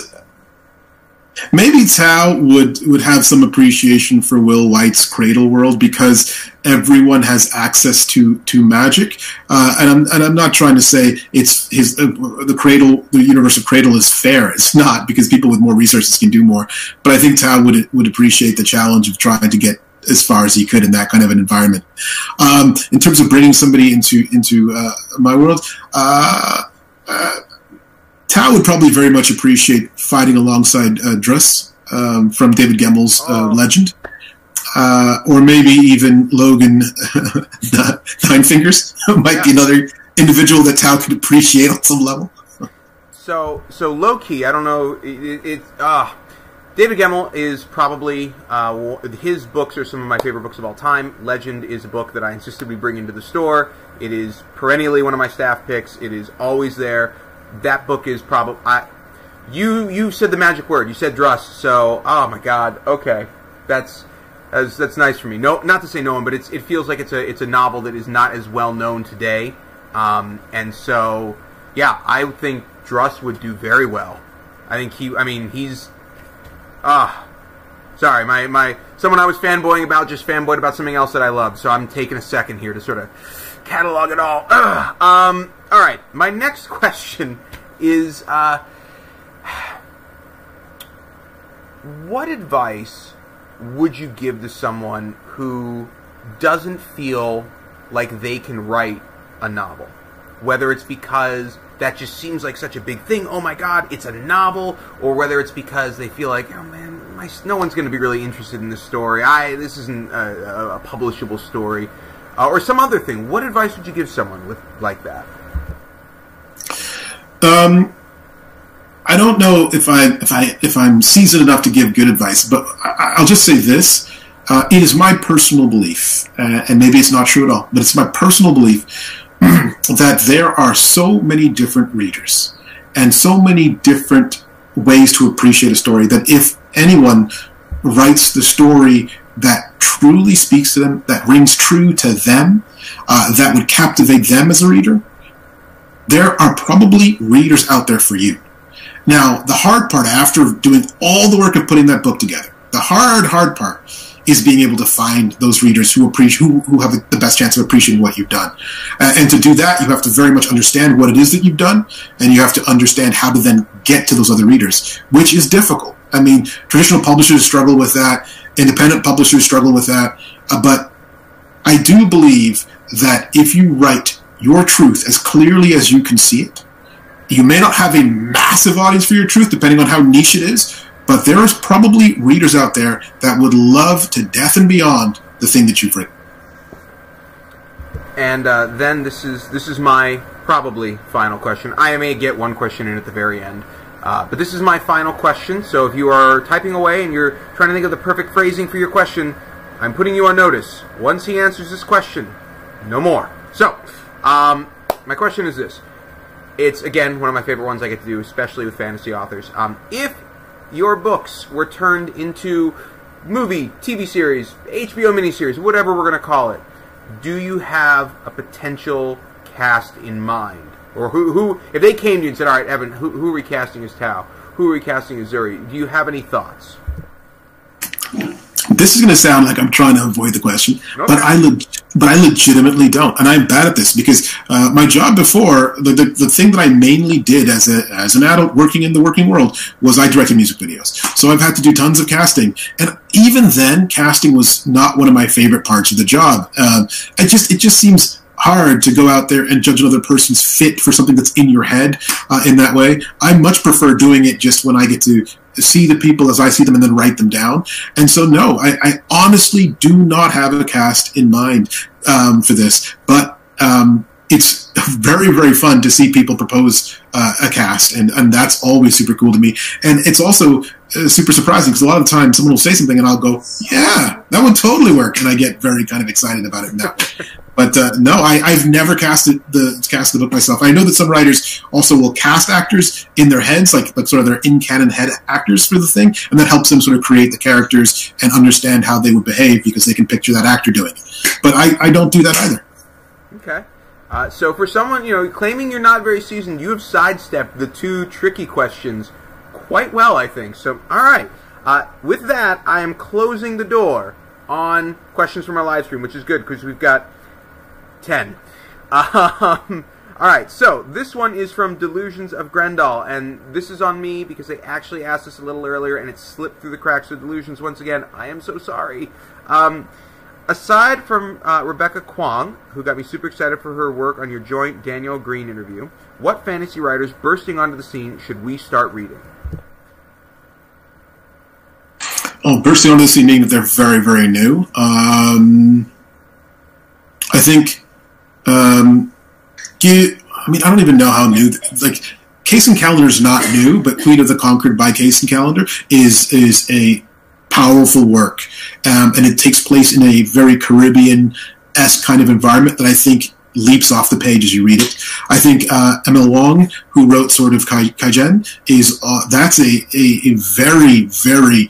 Speaker 2: maybe Tao would have some appreciation for Will White's Cradle world because everyone has access to magic, and I'm not trying to say it's the universe of Cradle is fair. It's not, because people with more resources can do more. But I think Tao would appreciate the challenge of trying to get as far as he could in that kind of an environment. In terms of bringing somebody into my world. Tao would probably very much appreciate fighting alongside Druss from David Gemmell's Legend. or maybe even Logan Nine Fingers might be another individual that Tao could appreciate on some level.
Speaker 1: So low key, I don't know. David Gemmell is probably his books are some of my favorite books of all time. Legend is a book that I insisted we bring into the store. It is perennially one of my staff picks. It is always there. That book is probably you said the magic word. You said Druss. So oh my God. Okay, that's nice for me. No, not to say no one, but it feels like it's a novel that is not as well known today. And so yeah, I think Druss would do very well. I think he's. Sorry, my someone I was fanboying about just fanboyed about something else that I loved, so I'm taking a second here to sort of catalog it all. All right, my next question is, what advice would you give to someone who doesn't feel like they can write a novel? Whether it's because that just seems like such a big thing, oh my God, it's a novel, or whether it's because they feel like, oh man, no one's going to be really interested in this story. This isn't a publishable story, or some other thing. What advice would you give someone like that?
Speaker 2: I don't know if I'm seasoned enough to give good advice, but I'll just say this: it is my personal belief, and maybe it's not true at all, but it's my personal belief that there are so many different readers and so many different ways to appreciate a story that if anyone writes the story that truly speaks to them, that rings true to them, that would captivate them as a reader, there are probably readers out there for you. Now, the hard part, after doing all the work of putting that book together, the hard part is being able to find those readers who have the best chance of appreciating what you've done. And to do that, you have to very much understand what it is that you've done, and you have to understand how to then get to those other readers, which is difficult. I mean, traditional publishers struggle with that, independent publishers struggle with that, but I do believe that if you write your truth as clearly as you can see it, you may not have a massive audience for your truth, depending on how niche it is, but there is probably readers out there that would love to death and beyond the thing that you've written.
Speaker 1: And then this is my probably final question. I may get one question in at the very end, but this is my final question. So if you are typing away and you're trying to think of the perfect phrasing for your question, I'm putting you on notice. Once he answers this question, no more. So my question is this. It's, again, one of my favorite ones I get to do, especially with fantasy authors. If your books were turned into movie, TV series, HBO miniseries, whatever we're going to call it, do you have a potential cast in mind? Or who if they came to you and said, all right, Evan, who are we casting as Tao? Who are we casting as Zuri? Do you have any thoughts?
Speaker 2: This is going to sound like I'm trying to avoid the question, okay. but I legitimately don't, and I'm bad at this because my job before, the thing that I mainly did as an adult working in the working world was I directed music videos. So I've had to do tons of casting, and even then, casting was not one of my favorite parts of the job. It just seems hard to go out there and judge another person's fit for something that's in your head in that way. I much prefer doing it just when I get to see the people as I see them and then write them down. And so, no, I honestly do not have a cast in mind for this, but it's very, very fun to see people propose a cast, and that's always super cool to me. And it's also super surprising because a lot of the time someone will say something and I'll go, yeah, that would totally work, and I get very kind of excited about it in that way. But no, I've never cast the book myself. I know that some writers also will cast actors in their heads, like sort of their in-canon head actors for the thing, and that helps them sort of create the characters and understand how they would behave because they can picture that actor doing it. But I don't do that either.
Speaker 1: Okay. So for someone, claiming you're not very seasoned, you have sidestepped the two tricky questions quite well, I think. So, all right. With that, I am closing the door on questions from our live stream, which is good because we've got 10. All right, so this one is from Delusions of Grendel, and this is on me because they actually asked us a little earlier, and it slipped through the cracks. So Delusions, once again, I am so sorry. Aside from Rebecca Kwong, who got me super excited for her work on your joint Daniel Green interview, what fantasy writers bursting onto the scene should we start reading?
Speaker 2: Oh, bursting onto the scene meaning that they're very, very new. I think, I don't even know how new, like, Case and Calendar is not new, but Queen of the Conquered by Case and Calendar is a powerful work. And it takes place in a very Caribbean-esque kind of environment that I think leaps off the page as you read it. I think Emma Wong, who wrote Sword of Kaijen, that's a very, very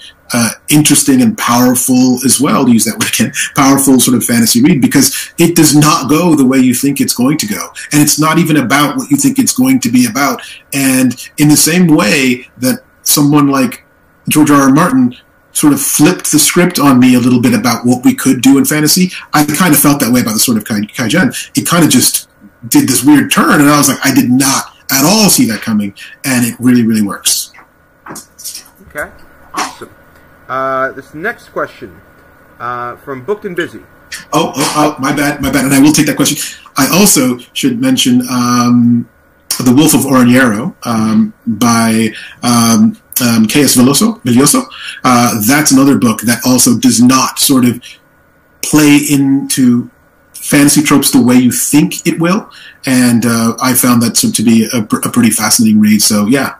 Speaker 2: interesting and powerful as well, to use that word again, powerful sort of fantasy read, because it does not go the way you think it's going to go. And it's not even about what you think it's going to be about. And in the same way that someone like George R. R. Martin sort of flipped the script on me a little bit about what we could do in fantasy, I kind of felt that way about the Sword of Kaijen. It kind of just did this weird turn, and I was like, I did not at all see that coming, and it really, really works.
Speaker 1: Okay, awesome. This next question from Booked and Busy.
Speaker 2: Oh, my bad, and I will take that question. I also should mention The Wolf of Oronero by K.S. Villoso. That's another book that also does not sort of play into fantasy tropes the way you think it will, and I found that to be a pretty fascinating read. So yeah,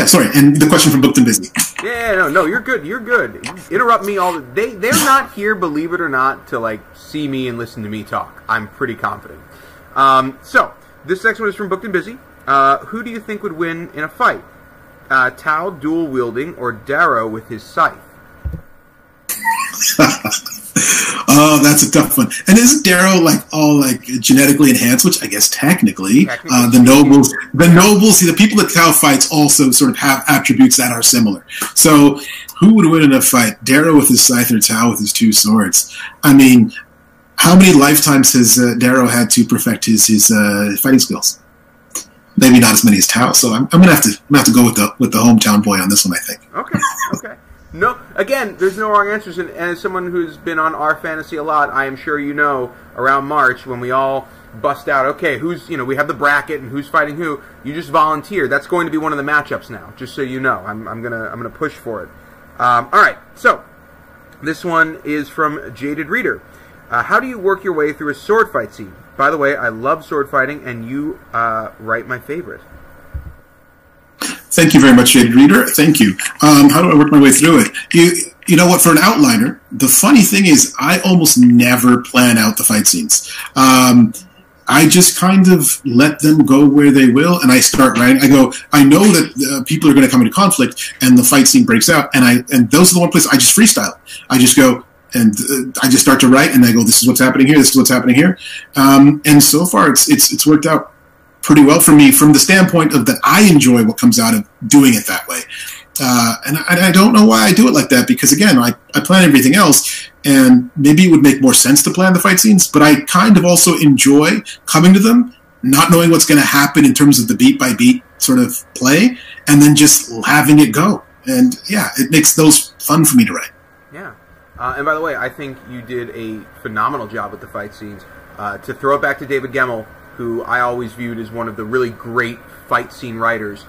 Speaker 2: sorry. And the question from Booked and Busy.
Speaker 1: Yeah, no, you're good. You're good. You interrupt me all the they're not here, believe it or not, to like see me and listen to me talk. I'm pretty confident. So this next one is from Booked and Busy. Who do you think would win in a fight? Tau dual wielding or Darrow with his scythe?
Speaker 2: Oh, that's a tough one. And isn't Darrow all genetically enhanced? Which I guess technically the nobles, see, the people that Tau fights also sort of have attributes that are similar. So who would win in a fight? Darrow with his scythe or Tau with his two swords? I mean, how many lifetimes has Darrow had to perfect his fighting skills? Maybe not as many as Tau. So I'm gonna have to go with the hometown boy on this one, I think.
Speaker 1: Okay. No, again, there's no wrong answers, and as someone who's been on our fantasy a lot, I am sure you know, around March, when we all bust out, okay, we have the bracket, and who's fighting who, you just volunteer. That's going to be one of the matchups now, just so you know. I'm gonna push for it. Alright, so, this one is from Jaded Reader. How do you work your way through a sword fight scene? By the way, I love sword fighting, and you write my favorite.
Speaker 2: Thank you very much, Jaded Reader. Thank you. How do I work my way through it? You know what? For an outliner, the funny thing is I almost never plan out the fight scenes. I just kind of let them go where they will, and I start writing. I know that people are going to come into conflict, and the fight scene breaks out, and those are the one place I just freestyle. I just go, and I just start to write, and I go, this is what's happening here, this is what's happening here. And so far, it's worked out pretty well for me from the standpoint of that I enjoy what comes out of doing it that way. And I don't know why I do it like that, because again, I plan everything else, and maybe it would make more sense to plan the fight scenes, but I kind of also enjoy coming to them, not knowing what's going to happen in terms of the beat by beat sort of play, and then just having it go. And yeah, it makes those fun for me to write.
Speaker 1: Yeah. And by the way, I think you did a phenomenal job with the fight scenes. To throw it back to David Gemmell, who I always viewed as one of the really great fight scene writers,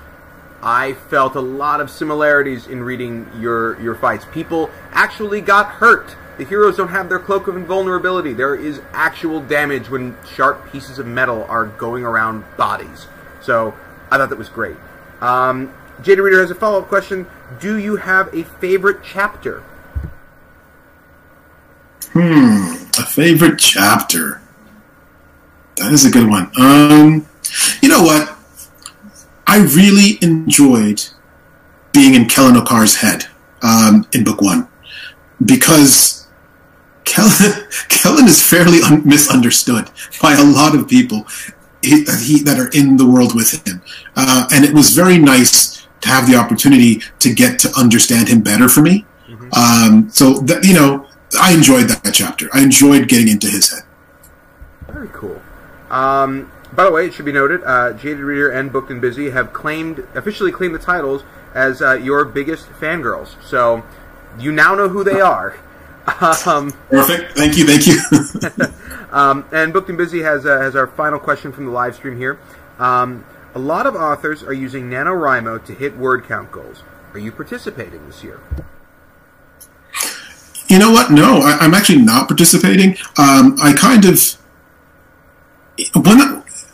Speaker 1: I felt a lot of similarities in reading your fights. People actually got hurt. The heroes don't have their cloak of invulnerability. There is actual damage when sharp pieces of metal are going around bodies. So I thought that was great. Jada Reader has a follow-up question. Do you have a favorite chapter?
Speaker 2: A favorite chapter. That is a good one. You know what? I really enjoyed being in Kellen O'Carr's head in book one, because Kellen is fairly misunderstood by a lot of people that are in the world with him, and it was very nice to have the opportunity to get to understand him better for me. So that, I enjoyed that chapter. I enjoyed getting into his head.
Speaker 1: Very cool. By the way, it should be noted, Jaded Reader and Booked and Busy have officially claimed the titles as your biggest fangirls. So you now know who they are.
Speaker 2: Perfect. Thank you.
Speaker 1: And Booked and Busy has our final question from the live stream here. A lot of authors are using NaNoWriMo to hit word count goals. Are you participating this year?
Speaker 2: You know what? No, I'm actually not participating. I kind of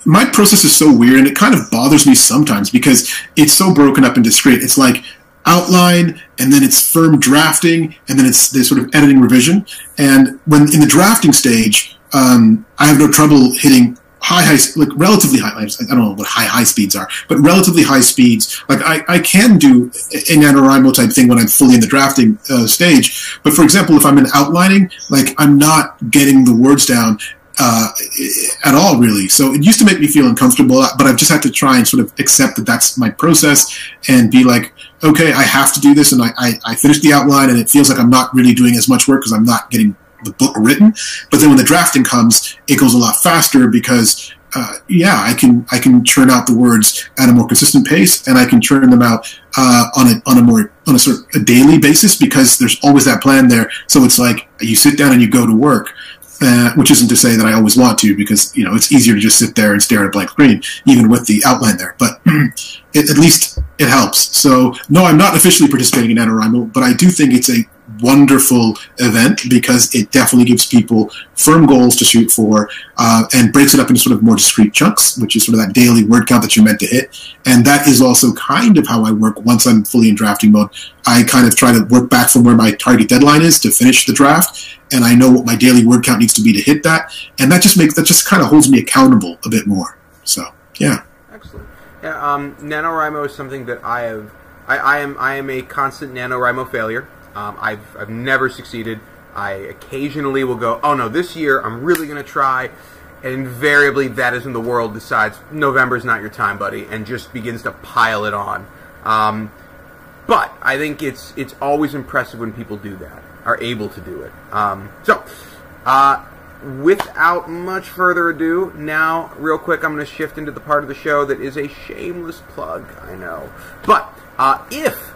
Speaker 2: my process is so weird, and it kind of bothers me sometimes because it's so broken up and discrete. It's like outline, and then it's firm drafting, and then it's the sort of editing revision. And when in the drafting stage, I have no trouble hitting like relatively high. I don't know what high speeds are, but relatively high speeds. Like I can do a NaNoWriMo type thing when I'm fully in the drafting stage. But for example, if I'm in outlining, like I'm not getting the words down at all, really. So it used to make me feel uncomfortable, but I've just had to try and sort of accept that that's my process and be like, okay, I have to do this, and I finish the outline, and it feels like I'm not really doing as much work because I'm not getting the book written. But then when the drafting comes, it goes a lot faster because I can churn out the words at a more consistent pace, and I can churn them out on a sort of a daily basis because there's always that plan there. So it's like you sit down and you go to work. Which isn't to say that I always want to, because it's easier to just sit there and stare at a blank screen, even with the outline there. But at least it helps. So no, I'm not officially participating in NaNoWriMo, but I do think it's a wonderful event because it definitely gives people firm goals to shoot for and breaks it up into sort of more discrete chunks, which is sort of that daily word count that you're meant to hit. And that is also kind of how I work once I'm fully in drafting mode. I kind of try to work back from where my target deadline is to finish the draft, and I know what my daily word count needs to be to hit that, and that just kind of holds me accountable a bit more. So yeah.
Speaker 1: Excellent. Yeah, NaNoWriMo is something that I am a constant NaNoWriMo failure. I've never succeeded. I occasionally will go, oh no, this year I'm really going to try, and invariably that is when the world decides November's not your time, buddy, and just begins to pile it on. But I think it's always impressive when people do that, are able to do it. Without much further ado, now, real quick, I'm going to shift into the part of the show that is a shameless plug, I know. But if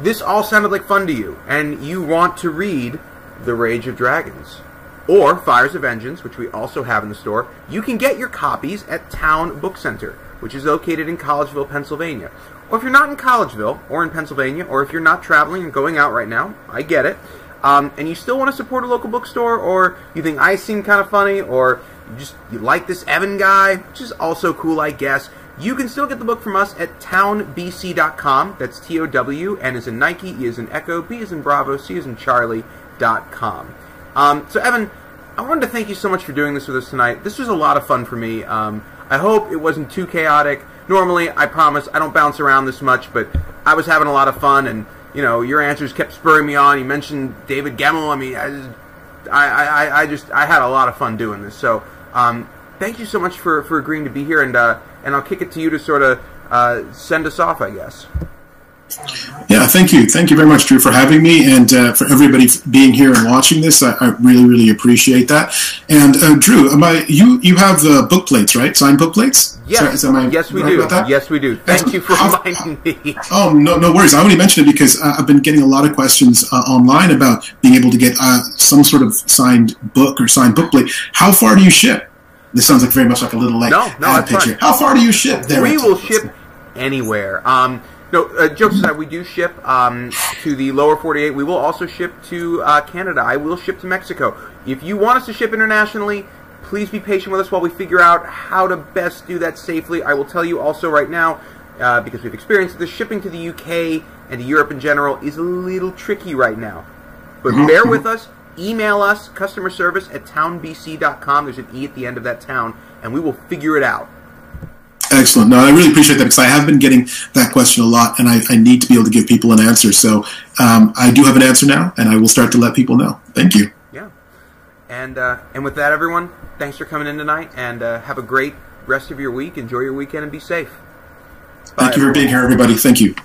Speaker 1: this all sounded like fun to you, and you want to read The Rage of Dragons, or Fires of Vengeance, which we also have in the store, you can get your copies at Town Book Center, which is located in Collegeville, Pennsylvania. Or if you're not in Collegeville, or in Pennsylvania, or if you're not traveling and going out right now, I get it, and you still want to support a local bookstore, or you think I seem kind of funny, or you like this Evan guy, which is also cool, I guess, you can still get the book from us at townbc.com. That's T-O-W, N as in Nike, E as in Echo, B as in Bravo, C as in Charlie.com. So, Evan, I wanted to thank you so much for doing this with us tonight. This was a lot of fun for me. I hope it wasn't too chaotic. Normally, I promise, I don't bounce around this much, but I was having a lot of fun, and, your answers kept spurring me on. You mentioned David Gemmell. I mean, I had a lot of fun doing this. So, thank you so much for agreeing to be here, and I'll kick it to you to sort of send us off, I guess.
Speaker 2: Yeah, thank you. Thank you very much, Drew, for having me, and for everybody being here and watching this. I really, really appreciate that. And Drew, you have book plates, right? Signed book plates?
Speaker 1: Yes, yes we do. Yes, we do. Thank you for reminding me.
Speaker 2: Oh, no worries. I only mentioned it because I've been getting a lot of questions online about being able to get some sort of signed book or signed book plate. How far do you ship? This sounds very much like a little ad picture. How far do you ship?
Speaker 1: We will ship anywhere. No, jokes aside, we do ship to the lower 48. We will also ship to Canada. I will ship to Mexico. If you want us to ship internationally, please be patient with us while we figure out how to best do that safely. I will tell you also right now, because we've experienced this, shipping to the UK and to Europe in general is a little tricky right now. But bear with us. Email us, customer service at townbc.com. There's an E at the end of that town, and we will figure it out.
Speaker 2: Excellent. No, I really appreciate that because I have been getting that question a lot, and I need to be able to give people an answer. So I do have an answer now, and I will start to let people know. Thank you.
Speaker 1: Yeah. And with that, everyone, thanks for coming in tonight, and have a great rest of your week. Enjoy your weekend and be safe.
Speaker 2: Thank you for being here, everybody. Thank you.